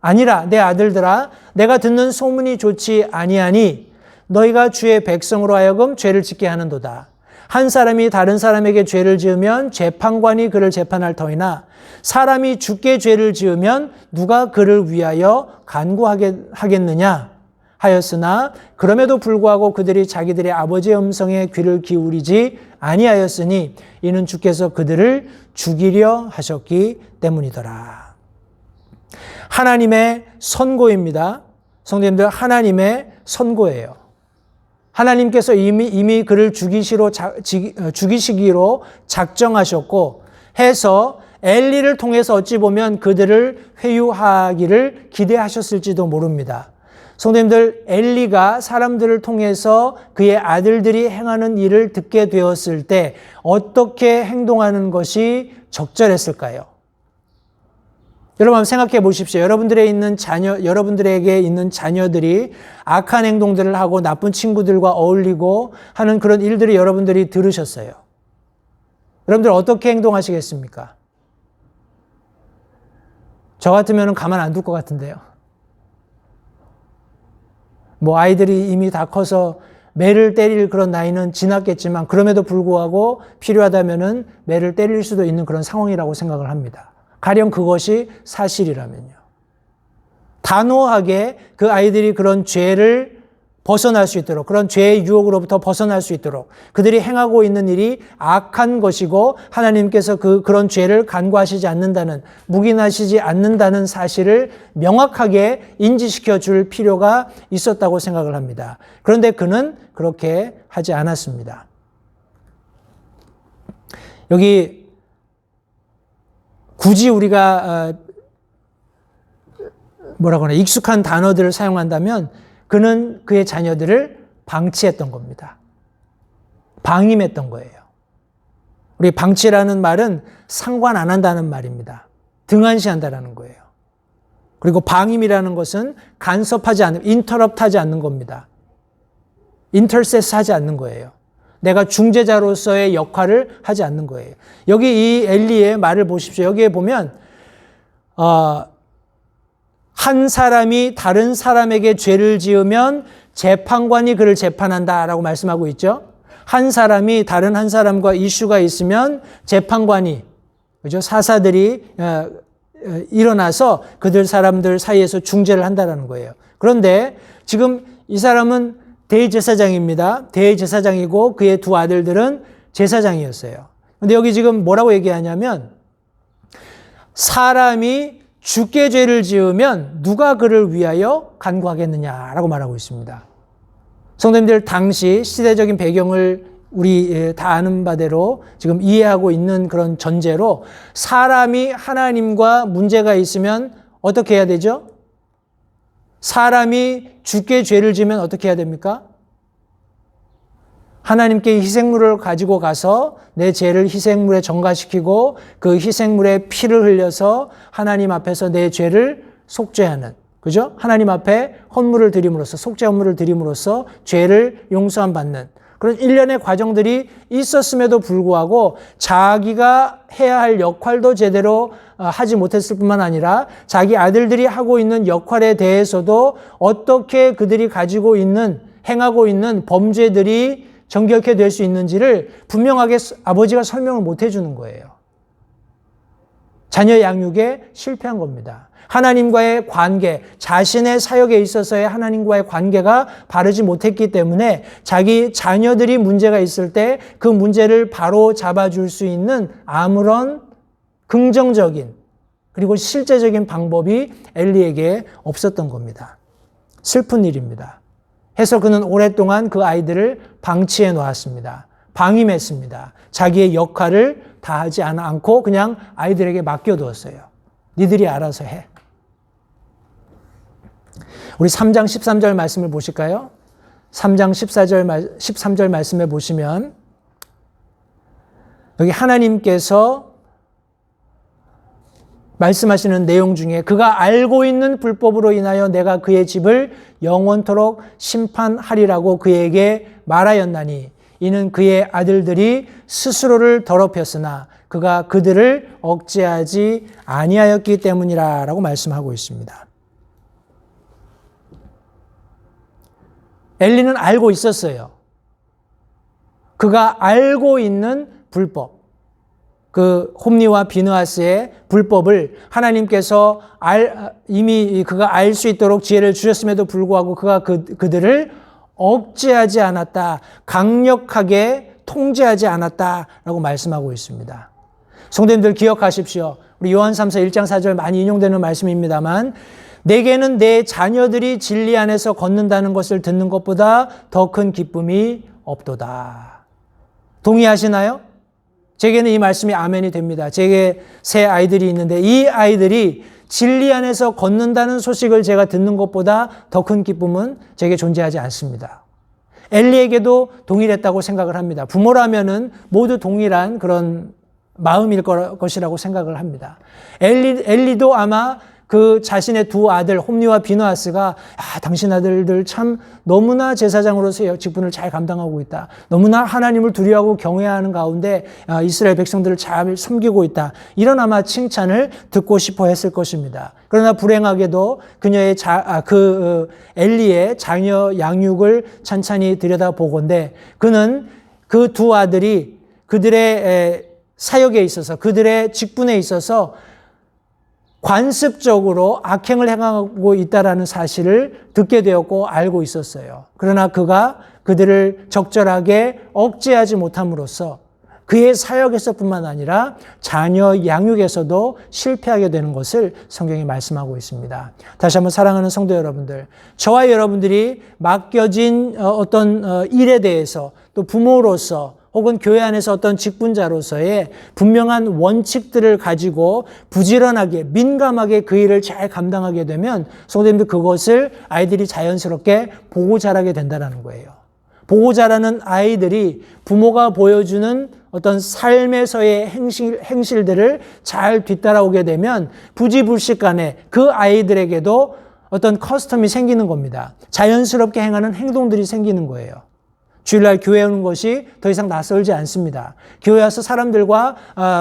아니라 내 아들들아, 내가 듣는 소문이 좋지 아니하니 너희가 주의 백성으로 하여금 죄를 짓게 하는도다. 한 사람이 다른 사람에게 죄를 지으면 재판관이 그를 재판할 터이나 사람이 주께 죄를 지으면 누가 그를 위하여 간구하겠느냐 하였으나 그럼에도 불구하고 그들이 자기들의 아버지의 음성에 귀를 기울이지 아니하였으니 이는 주께서 그들을 죽이려 하셨기 때문이더라. 하나님의 선고입니다. 성도님들, 하나님의 선고예요. 하나님께서 이미 그를 죽이시기로 작정하셨고 해서 엘리를 통해서 어찌 보면 그들을 회유하기를 기대하셨을지도 모릅니다. 성도님들, 엘리가 사람들을 통해서 그의 아들들이 행하는 일을 듣게 되었을 때 어떻게 행동하는 것이 적절했을까요? 여러분 한번 생각해 보십시오. 여러분들에게 있는 자녀들이 악한 행동들을 하고 나쁜 친구들과 어울리고 하는 그런 일들을 여러분들이 들으셨어요. 여러분들 어떻게 행동하시겠습니까? 저 같으면 가만 안 둘 것 같은데요. 뭐 아이들이 이미 다 커서 매를 때릴 그런 나이는 지났겠지만 그럼에도 불구하고 필요하다면은 매를 때릴 수도 있는 그런 상황이라고 생각을 합니다. 가령 그것이 사실이라면요. 단호하게 그 아이들이 그런 죄를 벗어날 수 있도록, 그런 죄의 유혹으로부터 벗어날 수 있도록 그들이 행하고 있는 일이 악한 것이고 하나님께서 그런 죄를 간과하시지 않는다는, 묵인하시지 않는다는 사실을 명확하게 인지시켜 줄 필요가 있었다고 생각을 합니다. 그런데 그는 그렇게 하지 않았습니다. 여기 굳이 우리가 익숙한 단어들을 사용한다면 그는 그의 자녀들을 방치했던 겁니다. 방임했던 거예요. 우리 방치라는 말은 상관 안 한다는 말입니다. 등한시한다라는 거예요. 그리고 방임이라는 것은 간섭하지 않는, 인터럽트하지 않는 겁니다. 인터세스하지 않는 거예요. 내가 중재자로서의 역할을 하지 않는 거예요. 여기 이 엘리의 말을 보십시오. 여기에 보면 한 사람이 다른 사람에게 죄를 지으면 재판관이 그를 재판한다라고 말씀하고 있죠. 한 사람이 다른 한 사람과 이슈가 있으면 재판관이, 그죠? 사사들이 일어나서 그들 사람들 사이에서 중재를 한다라는 거예요. 그런데 지금 이 사람은 대제사장입니다. 대제사장이고 그의 두 아들들은 제사장이었어요. 그런데 여기 지금 뭐라고 얘기하냐면 사람이 주께 죄를 지으면 누가 그를 위하여 간구하겠느냐라고 말하고 있습니다. 성도님들, 당시 시대적인 배경을 우리 다 아는 바대로 지금 이해하고 있는 그런 전제로 사람이 하나님과 문제가 있으면 어떻게 해야 되죠? 사람이 주께 죄를 지면 어떻게 해야 됩니까? 하나님께 희생물을 가지고 가서 내 죄를 희생물에 전가시키고 그 희생물에 피를 흘려서 하나님 앞에서 내 죄를 속죄하는, 그죠? 하나님 앞에 헌물을 드림으로써, 속죄 헌물을 드림으로써 죄를 용서함 받는 그런 일련의 과정들이 있었음에도 불구하고 자기가 해야 할 역할도 제대로 하지 못했을 뿐만 아니라 자기 아들들이 하고 있는 역할에 대해서도 어떻게 그들이 가지고 있는, 행하고 있는 범죄들이 정결케 될 수 있는지를 분명하게 아버지가 설명을 못 해주는 거예요. 자녀 양육에 실패한 겁니다. 하나님과의 관계, 자신의 사역에 있어서의 하나님과의 관계가 바르지 못했기 때문에 자기 자녀들이 문제가 있을 때 그 문제를 바로 잡아줄 수 있는 아무런 긍정적인 그리고 실제적인 방법이 엘리에게 없었던 겁니다. 슬픈 일입니다. 해서 그는 오랫동안 그 아이들을 방치해 놓았습니다. 방임했습니다. 자기의 역할을 다하지 않고 그냥 아이들에게 맡겨두었어요. 니들이 알아서 해. 우리 3장 13절 말씀을 보실까요? 3장 13절 말씀에 보시면 여기 하나님께서 말씀하시는 내용 중에 그가 알고 있는 불법으로 인하여 내가 그의 집을 영원토록 심판하리라고 그에게 말하였나니 이는 그의 아들들이 스스로를 더럽혔으나 그가 그들을 억제하지 아니하였기 때문이라고 말씀하고 있습니다. 엘리는 알고 있었어요. 그가 알고 있는 불법, 그 홈리와 비느하스의 불법을 하나님께서 이미 그가 알 수 있도록 지혜를 주셨음에도 불구하고 그가 그들을 억제하지 않았다, 강력하게 통제하지 않았다라고 말씀하고 있습니다. 성도님들 기억하십시오. 우리 요한 3서 1장 4절 많이 인용되는 말씀입니다만 내게는 내 자녀들이 진리 안에서 걷는다는 것을 듣는 것보다 더 큰 기쁨이 없도다. 동의하시나요? 제게는 이 말씀이 아멘이 됩니다. 제게 세 아이들이 있는데 이 아이들이 진리 안에서 걷는다는 소식을 제가 듣는 것보다 더 큰 기쁨은 제게 존재하지 않습니다. 엘리에게도 동일했다고 생각을 합니다. 부모라면은 모두 동일한 그런 마음일 것이라고 생각을 합니다. 엘리도 아마 그 자신의 두 아들 홈리와 비느하스가 당신 아들들 참 너무나 제사장으로서 직분을 잘 감당하고 있다. 너무나 하나님을 두려워하고 경외하는 가운데 이스라엘 백성들을 잘 섬기고 있다. 이런 아마 칭찬을 듣고 싶어 했을 것입니다. 그러나 불행하게도 그녀의 엘리의 자녀 양육을 찬찬히 들여다보건대 그는 그 두 아들이 그들의 사역에 있어서 그들의 직분에 있어서 관습적으로 악행을 행하고 있다는 사실을 듣게 되었고 알고 있었어요. 그러나 그가 그들을 적절하게 억제하지 못함으로써 그의 사역에서뿐만 아니라 자녀 양육에서도 실패하게 되는 것을 성경이 말씀하고 있습니다. 다시 한번 사랑하는 성도 여러분들, 저와 여러분들이 맡겨진 어떤 일에 대해서 또 부모로서 혹은 교회 안에서 어떤 직분자로서의 분명한 원칙들을 가지고 부지런하게 민감하게 그 일을 잘 감당하게 되면 성도님들 그것을 아이들이 자연스럽게 보고 자라게 된다는 거예요. 보고 자라는 아이들이 부모가 보여주는 어떤 삶에서의 행실들을 잘 뒤따라오게 되면 부지불식간에 그 아이들에게도 어떤 커스텀이 생기는 겁니다. 자연스럽게 행하는 행동들이 생기는 거예요. 주일날 교회 오는 것이 더 이상 낯설지 않습니다. 교회 와서 사람들과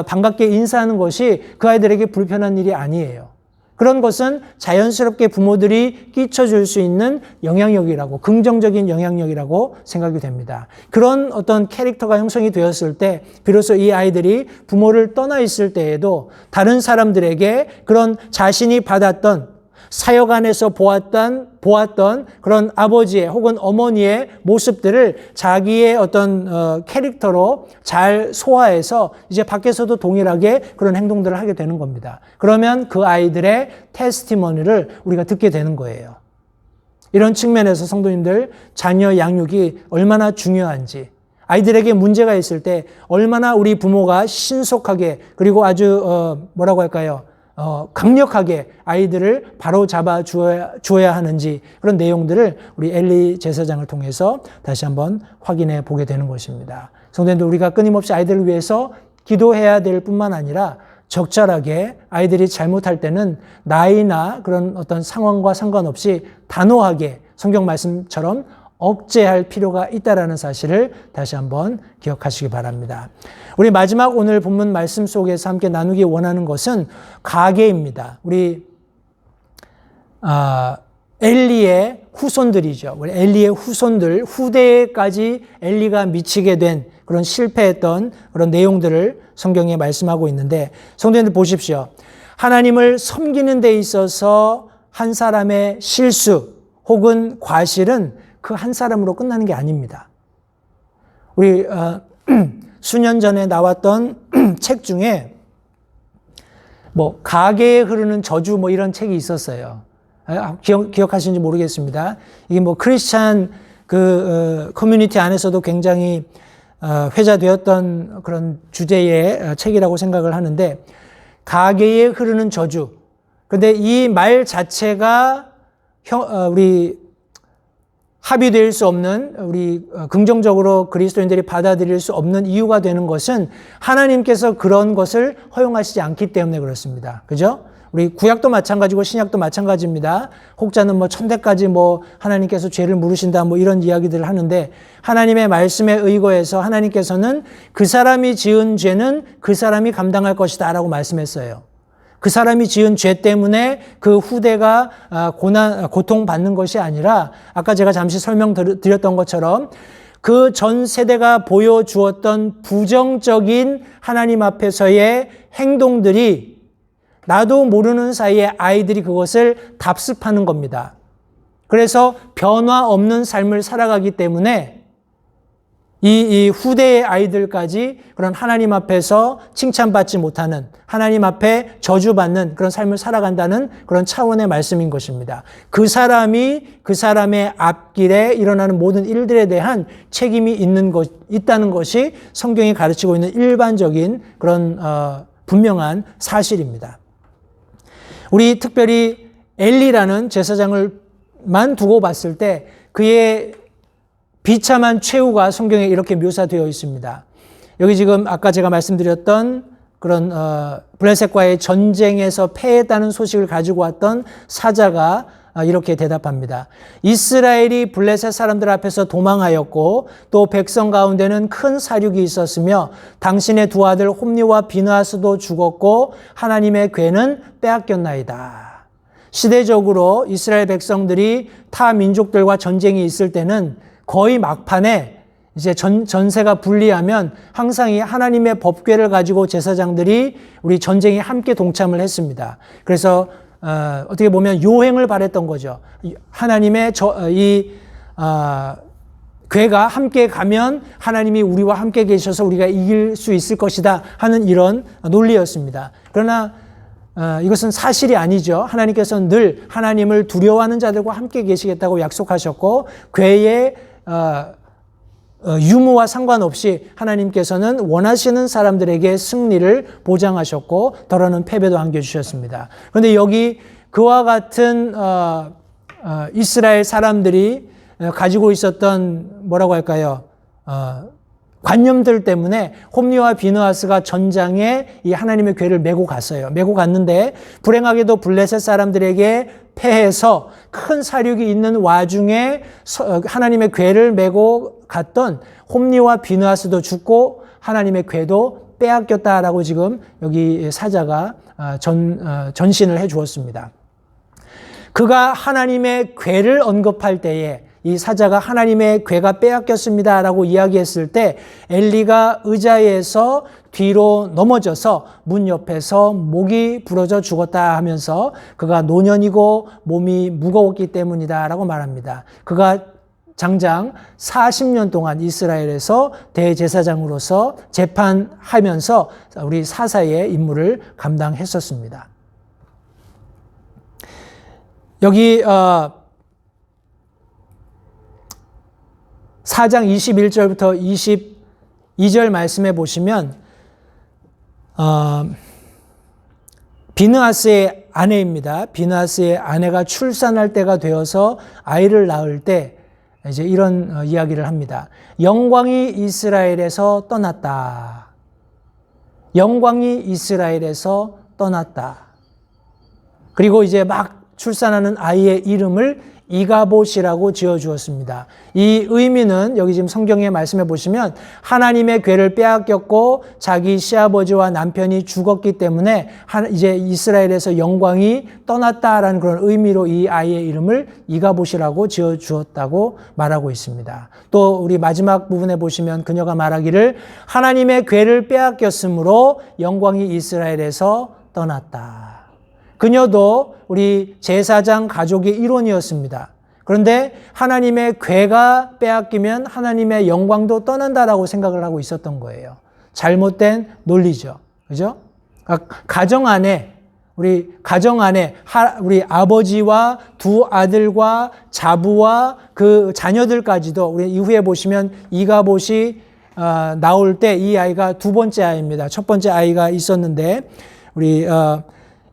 반갑게 인사하는 것이 그 아이들에게 불편한 일이 아니에요. 그런 것은 자연스럽게 부모들이 끼쳐줄 수 있는 영향력이라고, 긍정적인 영향력이라고 생각이 됩니다. 그런 어떤 캐릭터가 형성이 되었을 때 비로소 이 아이들이 부모를 떠나 있을 때에도 다른 사람들에게 그런 자신이 받았던 사역 안에서 보았던 그런 아버지의 혹은 어머니의 모습들을 자기의 어떤 캐릭터로 잘 소화해서 이제 밖에서도 동일하게 그런 행동들을 하게 되는 겁니다. 그러면 그 아이들의 테스티머니를 우리가 듣게 되는 거예요. 이런 측면에서 성도님들 자녀 양육이 얼마나 중요한지, 아이들에게 문제가 있을 때 얼마나 우리 부모가 신속하게 그리고 아주 뭐라고 할까요? 강력하게 아이들을 바로 잡아 주어야 하는지 그런 내용들을 우리 엘리 제사장을 통해서 다시 한번 확인해 보게 되는 것입니다. 성도님들 우리가 끊임없이 아이들을 위해서 기도해야 될 뿐만 아니라 적절하게 아이들이 잘못할 때는 나이나 그런 어떤 상황과 상관없이 단호하게 성경 말씀처럼 억제할 필요가 있다는 사실을 다시 한번 기억하시기 바랍니다. 우리 마지막 오늘 본문 말씀 속에서 함께 나누기 원하는 것은 가계입니다. 우리 엘리의 후손들이죠. 우리 엘리의 후손들, 후대까지 엘리가 미치게 된 그런 실패했던 그런 내용들을 성경에 말씀하고 있는데 성도님들 보십시오. 하나님을 섬기는 데 있어서 한 사람의 실수 혹은 과실은 그 한 사람으로 끝나는 게 아닙니다. 우리 수년 전에 나왔던 책 중에 뭐 가계에 흐르는 저주 뭐 이런 책이 있었어요. 기억하시는지 모르겠습니다. 이게 뭐 크리스찬 커뮤니티 안에서도 굉장히 회자되었던 그런 주제의 책이라고 생각을 하는데 가계에 흐르는 저주. 그런데 이 말 자체가 우리 합의될 수 없는 우리 긍정적으로 그리스도인들이 받아들일 수 없는 이유가 되는 것은 하나님께서 그런 것을 허용하시지 않기 때문에 그렇습니다. 그죠? 우리 구약도 마찬가지고 신약도 마찬가지입니다. 혹자는 뭐 천대까지 뭐 하나님께서 죄를 물으신다 뭐 이런 이야기들을 하는데 하나님의 말씀에 의거해서 하나님께서는 그 사람이 지은 죄는 그 사람이 감당할 것이다라고 말씀했어요. 그 사람이 지은 죄 때문에 그 후대가 고통받는 것이 아니라 아까 제가 잠시 설명드렸던 것처럼 그 전 세대가 보여주었던 부정적인 하나님 앞에서의 행동들이 나도 모르는 사이에 아이들이 그것을 답습하는 겁니다. 그래서 변화 없는 삶을 살아가기 때문에 이 후대의 아이들까지 그런 하나님 앞에서 칭찬받지 못하는 하나님 앞에 저주받는 그런 삶을 살아간다는 그런 차원의 말씀인 것입니다. 그 사람의 앞길에 일어나는 모든 일들에 대한 책임이 있다는 것이 성경이 가르치고 있는 일반적인 그런 분명한 사실입니다. 우리 특별히 엘리라는 제사장을만 두고 봤을 때 그의 비참한 최후가 성경에 이렇게 묘사되어 있습니다. 여기 지금 아까 제가 말씀드렸던 그런 블레셋과의 전쟁에서 패했다는 소식을 가지고 왔던 사자가 이렇게 대답합니다. 이스라엘이 블레셋 사람들 앞에서 도망하였고 또 백성 가운데는 큰 사륙이 있었으며 당신의 두 아들 홈니와 비느하스도 죽었고 하나님의 궤는 빼앗겼나이다. 시대적으로 이스라엘 백성들이 타 민족들과 전쟁이 있을 때는 거의 막판에 이제 전세가 불리하면 항상 이 하나님의 법궤를 가지고 제사장들이 우리 전쟁에 함께 동참을 했습니다. 그래서 어떻게 보면 요행을 바랬던 거죠. 하나님의 궤가 함께 가면 하나님이 우리와 함께 계셔서 우리가 이길 수 있을 것이다 하는 이런 논리였습니다. 그러나 이것은 사실이 아니죠. 하나님께서는 늘 하나님을 두려워하는 자들과 함께 계시겠다고 약속하셨고 궤의 유무와 상관없이 하나님께서는 원하시는 사람들에게 승리를 보장하셨고 더러는 패배도 안겨주셨습니다. 그런데 여기 그와 같은 이스라엘 사람들이 가지고 있었던 뭐라고 할까요? 관념들 때문에 홈리와 비느하스가 전장에 이 하나님의 궤를 메고 갔어요. 메고 갔는데 불행하게도 블레셋 사람들에게 패해서 큰 사륙이 있는 와중에 하나님의 궤를 메고 갔던 홈리와 비느하스도 죽고 하나님의 궤도 빼앗겼다라고 지금 여기 사자가 전신을 해 주었습니다. 그가 하나님의 궤를 언급할 때에 이 사자가 하나님의 궤가 빼앗겼습니다라고 이야기했을 때 엘리가 의자에서 뒤로 넘어져서 문 옆에서 목이 부러져 죽었다 하면서 그가 노년이고 몸이 무거웠기 때문이다라고 말합니다. 그가 장장 40년 동안 이스라엘에서 대제사장으로서 재판하면서 우리 사사의 임무를 감당했었습니다. 여기 4장 21절부터 22절 말씀에 보시면 비느하스의 아내입니다. 비느하스의 아내가 출산할 때가 되어서 아이를 낳을 때 이제 이런 이야기를 합니다. 영광이 이스라엘에서 떠났다. 영광이 이스라엘에서 떠났다. 그리고 이제 막 출산하는 아이의 이름을 이가봇이라고 지어주었습니다. 이 의미는 여기 지금 성경의 말씀에 보시면 하나님의 궤를 빼앗겼고 자기 시아버지와 남편이 죽었기 때문에 이제 이스라엘에서 영광이 떠났다라는 그런 의미로 이 아이의 이름을 이가봇이라고 지어주었다고 말하고 있습니다. 또 우리 마지막 부분에 보시면 그녀가 말하기를 하나님의 궤를 빼앗겼으므로 영광이 이스라엘에서 떠났다. 그녀도 우리 제사장 가족의 일원이었습니다. 그런데 하나님의 궤가 빼앗기면 하나님의 영광도 떠난다라고 생각을 하고 있었던 거예요. 잘못된 논리죠. 그죠? 가정 안에 우리 아버지와 두 아들과 자부와 그 자녀들까지도 우리 이후에 보시면 이가봇이 나올 때 이 아이가 두 번째 아이입니다. 첫 번째 아이가 있었는데 우리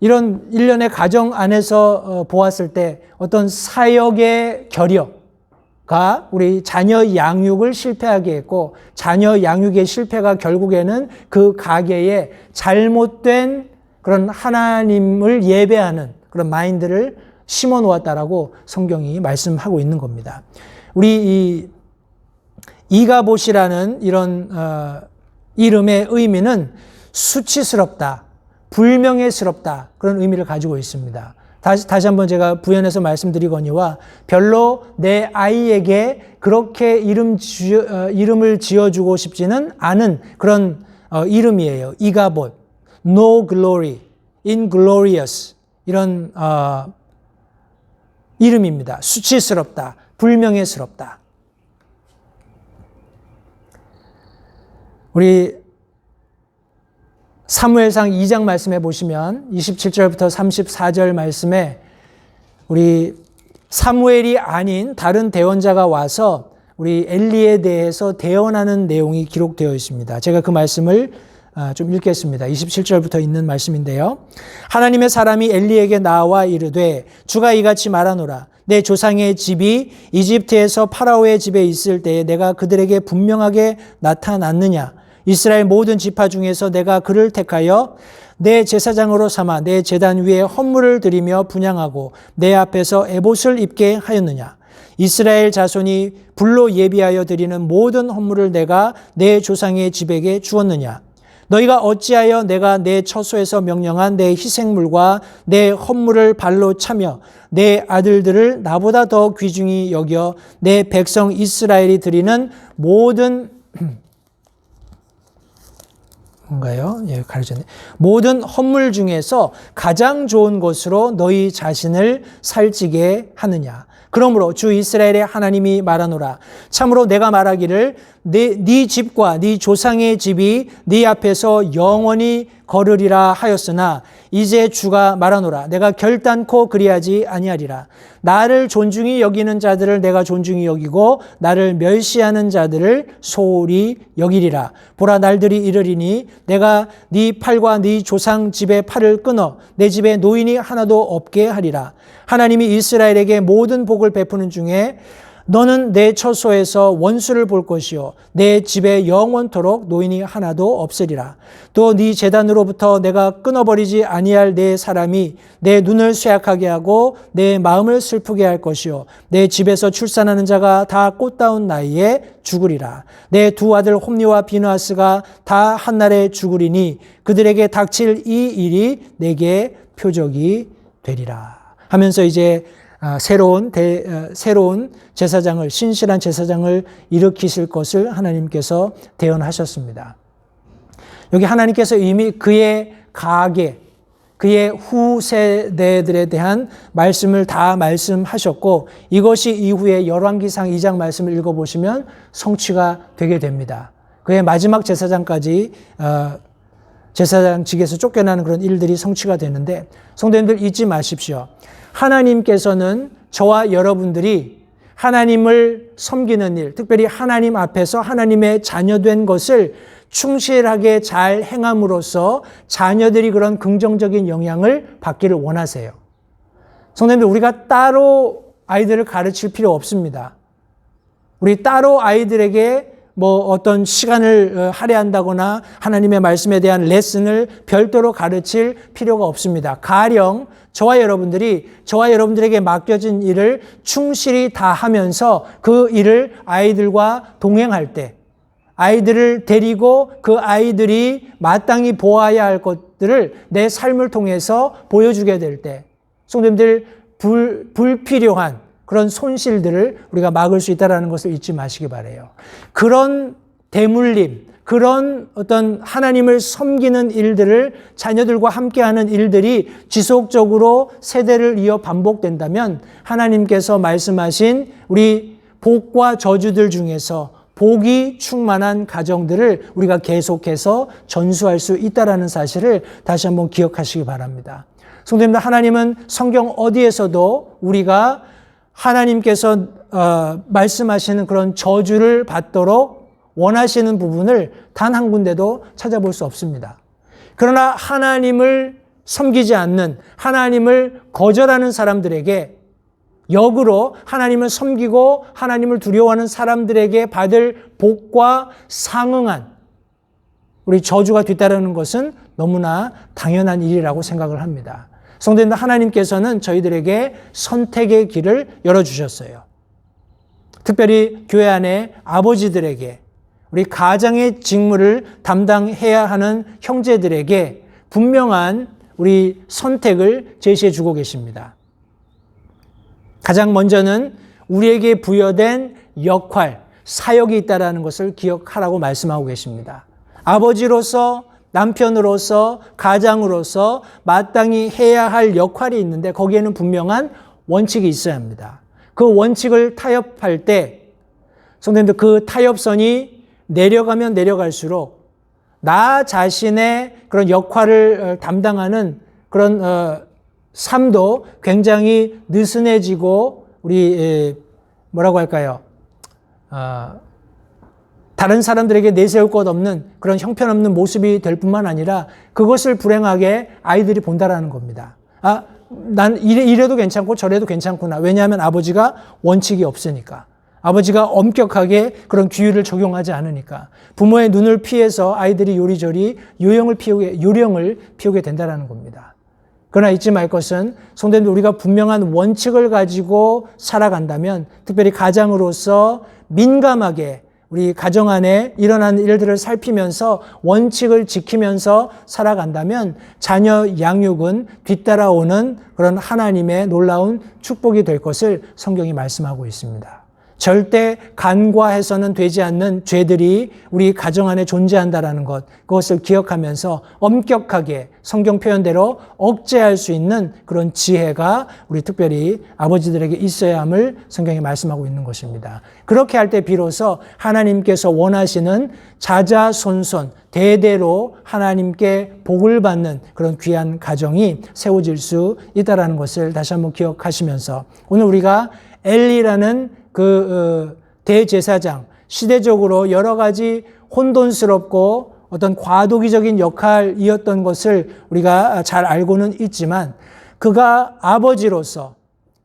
이런 일련의 가정 안에서 보았을 때 어떤 사역의 결여가 우리 자녀 양육을 실패하게 했고 자녀 양육의 실패가 결국에는 그 가게에 잘못된 그런 하나님을 예배하는 그런 마인드를 심어 놓았다라고 성경이 말씀하고 있는 겁니다. 우리 이가봇이라는 이런 이름의 의미는 수치스럽다. 불명예스럽다 그런 의미를 가지고 있습니다. 다시 한번 제가 부연해서 말씀드리거니와 별로 내 아이에게 그렇게 이름을 지어주고 싶지는 않은 그런 이름이에요. 이가봇, no glory, inglorious 이런 이름입니다. 수치스럽다, 불명예스럽다. 우리 사무엘상 2장 말씀해 보시면 27절부터 34절 말씀에 우리 사무엘이 아닌 다른 대언자가 와서 우리 엘리에 대해서 대언하는 내용이 기록되어 있습니다. 제가 그 말씀을 좀 읽겠습니다. 27절부터 있는 말씀인데요. 하나님의 사람이 엘리에게 나와 이르되 주가 이같이 말하노라. 내 조상의 집이 이집트에서 파라오의 집에 있을 때에 내가 그들에게 분명하게 나타났느냐. 이스라엘 모든 지파 중에서 내가 그를 택하여 내 제사장으로 삼아 내 제단 위에 헌물을 드리며 분향하고 내 앞에서 에봇을 입게 하였느냐. 이스라엘 자손이 불로 예비하여 드리는 모든 헌물을 내가 내 조상의 집에게 주었느냐. 너희가 어찌하여 내가 내 처소에서 명령한 내 희생물과 내 헌물을 발로 차며 내 아들들을 나보다 더 귀중히 여겨 내 백성 이스라엘이 드리는 모든 뭔가요? 예, 가르쳤네. 모든 헌물 중에서 가장 좋은 것으로 너희 자신을 살찌게 하느냐. 그러므로 주 이스라엘의 하나님이 말하노라. 참으로 내가 말하기를 네 집과 네 조상의 집이 네 앞에서 영원히 걸으리라 하였으나 이제 주가 말하노라. 내가 결단코 그리하지 아니하리라. 나를 존중히 여기는 자들을 내가 존중히 여기고 나를 멸시하는 자들을 소홀히 여기리라. 보라, 날들이 이르리니 내가 네 팔과 네 조상 집의 팔을 끊어 내 집에 노인이 하나도 없게 하리라. 하나님이 이스라엘에게 모든 복을 베푸는 중에 너는 내 처소에서 원수를 볼 것이요 내 집에 영원토록 노인이 하나도 없으리라. 또 네 제단으로부터 내가 끊어버리지 아니할 내 사람이 내 눈을 쇠약하게 하고 내 마음을 슬프게 할 것이요 내 집에서 출산하는 자가 다 꽃다운 나이에 죽으리라. 내 두 아들 홈리와 비느하스가 다 한날에 죽으리니 그들에게 닥칠 이 일이 내게 표적이 되리라. 하면서 이제 새로운 제사장을, 신실한 제사장을 일으키실 것을 하나님께서 대언하셨습니다. 여기 하나님께서 이미 그의 가계, 그의 후세대들에 대한 말씀을 다 말씀하셨고 이것이 이후에 열왕기상 2장 말씀을 읽어보시면 성취가 되게 됩니다. 그의 마지막 제사장까지 제사장직에서 쫓겨나는 그런 일들이 성취가 되는데 성도님들 잊지 마십시오. 하나님께서는 저와 여러분들이 하나님을 섬기는 일, 특별히 하나님 앞에서 하나님의 자녀된 것을 충실하게 잘 행함으로써 자녀들이 그런 긍정적인 영향을 받기를 원하세요. 성도님들, 우리가 따로 아이들을 가르칠 필요 없습니다. 우리 따로 아이들에게 어떤 시간을 할애한다거나 하나님의 말씀에 대한 레슨을 별도로 가르칠 필요가 없습니다. 가령 저와 여러분들에게 맡겨진 일을 충실히 다 하면서 그 일을 아이들과 동행할 때, 아이들을 데리고 그 아이들이 마땅히 보아야 할 것들을 내 삶을 통해서 보여주게 될 때, 성도님들 불필요한 그런 손실들을 우리가 막을 수 있다는 것을 잊지 마시기 바라요. 그런 대물림, 그런 어떤 하나님을 섬기는 일들을 자녀들과 함께하는 일들이 지속적으로 세대를 이어 반복된다면 하나님께서 말씀하신 우리 복과 저주들 중에서 복이 충만한 가정들을 우리가 계속해서 전수할 수 있다는 사실을 다시 한번 기억하시기 바랍니다. 성도님들, 하나님은 성경 어디에서도 우리가 하나님께서 말씀하시는 그런 저주를 받도록 원하시는 부분을 단 한 군데도 찾아볼 수 없습니다. 그러나 하나님을 섬기지 않는, 하나님을 거절하는 사람들에게 역으로 하나님을 섬기고 하나님을 두려워하는 사람들에게 받을 복과 상응한 우리 저주가 뒤따르는 것은 너무나 당연한 일이라고 생각을 합니다. 성도님들, 하나님께서는 저희들에게 선택의 길을 열어주셨어요. 특별히 교회 안에 아버지들에게, 우리 가장의 직무를 담당해야 하는 형제들에게 분명한 우리 선택을 제시해 주고 계십니다. 가장 먼저는 우리에게 부여된 역할, 사역이 있다는 것을 기억하라고 말씀하고 계십니다. 아버지로서, 남편으로서, 가장으로서 마땅히 해야 할 역할이 있는데 거기에는 분명한 원칙이 있어야 합니다. 그 원칙을 타협할 때 성도님들, 그 타협선이 내려가면 내려갈수록 나 자신의 그런 역할을 담당하는 그런 삶도 굉장히 느슨해지고 우리 뭐라고 할까요? 다른 사람들에게 내세울 것 없는 그런 형편없는 모습이 될 뿐만 아니라 그것을 불행하게 아이들이 본다라는 겁니다. 난 이래도 괜찮고 저래도 괜찮구나. 왜냐하면 아버지가 원칙이 없으니까. 아버지가 엄격하게 그런 규율을 적용하지 않으니까. 부모의 눈을 피해서 아이들이 요리조리 요령을 피우게 된다는 겁니다. 그러나 잊지 말 것은 성도님들, 우리가 분명한 원칙을 가지고 살아간다면, 특별히 가장으로서 민감하게 우리 가정 안에 일어나는 일들을 살피면서 원칙을 지키면서 살아간다면 자녀 양육은 뒤따라오는 그런 하나님의 놀라운 축복이 될 것을 성경이 말씀하고 있습니다. 절대 간과해서는 되지 않는 죄들이 우리 가정 안에 존재한다는 것, 그것을 기억하면서 엄격하게 성경 표현대로 억제할 수 있는 그런 지혜가 우리 특별히 아버지들에게 있어야 함을 성경이 말씀하고 있는 것입니다. 그렇게 할 때 비로소 하나님께서 원하시는 자자손손 대대로 하나님께 복을 받는 그런 귀한 가정이 세워질 수 있다는 것을 다시 한번 기억하시면서, 오늘 우리가 엘리라는 대제사장, 시대적으로 여러 가지 혼돈스럽고 어떤 과도기적인 역할이었던 것을 우리가 잘 알고는 있지만, 그가 아버지로서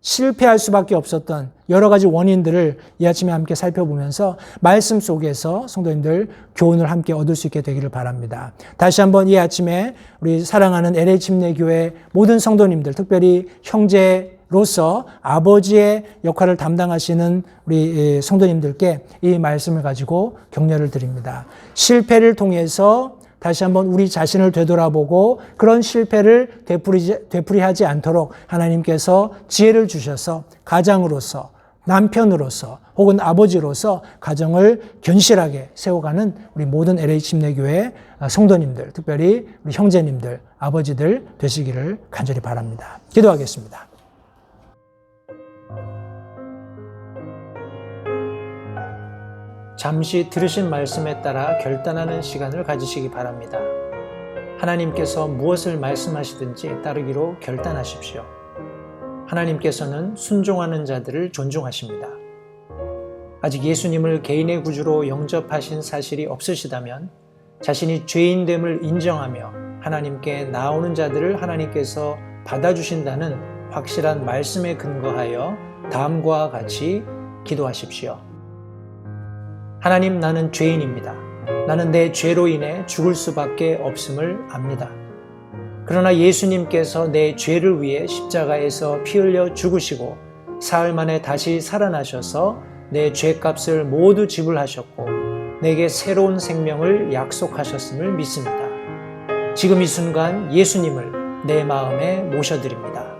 실패할 수밖에 없었던 여러 가지 원인들을 이 아침에 함께 살펴보면서 말씀 속에서 성도님들 교훈을 함께 얻을 수 있게 되기를 바랍니다. 다시 한번 이 아침에 우리 사랑하는 LH침례교회 모든 성도님들, 특별히 형제로서 아버지의 역할을 담당하시는 우리 성도님들께 이 말씀을 가지고 격려를 드립니다. 실패를 통해서 다시 한번 우리 자신을 되돌아보고 그런 실패를 되풀이하지 않도록 하나님께서 지혜를 주셔서 가장으로서, 남편으로서 혹은 아버지로서 가정을 견실하게 세워가는 우리 모든 LH침례교회 성도님들, 특별히 우리 형제님들, 아버지들 되시기를 간절히 바랍니다. 기도하겠습니다. 잠시 들으신 말씀에 따라 결단하는 시간을 가지시기 바랍니다. 하나님께서 무엇을 말씀하시든지 따르기로 결단하십시오. 하나님께서는 순종하는 자들을 존중하십니다. 아직 예수님을 개인의 구주로 영접하신 사실이 없으시다면 자신이 죄인됨을 인정하며 하나님께 나오는 자들을 하나님께서 받아주신다는 확실한 말씀에 근거하여 다음과 같이 기도하십시오. 하나님, 나는 죄인입니다. 나는 내 죄로 인해 죽을 수밖에 없음을 압니다. 그러나 예수님께서 내 죄를 위해 십자가에서 피 흘려 죽으시고 사흘 만에 다시 살아나셔서 내 죄값을 모두 지불하셨고 내게 새로운 생명을 약속하셨음을 믿습니다. 지금 이 순간 예수님을 내 마음에 모셔드립니다.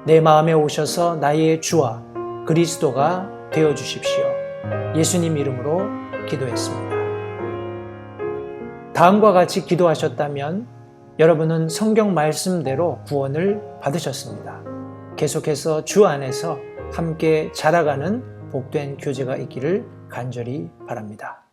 내 마음에 오셔서 나의 주와 그리스도가 되어주십시오. 예수님 이름으로 기도했습니다. 다음과 같이 기도하셨다면 여러분은 성경 말씀대로 구원을 받으셨습니다. 계속해서 주 안에서 함께 자라가는 복된 교제가 있기를 간절히 바랍니다.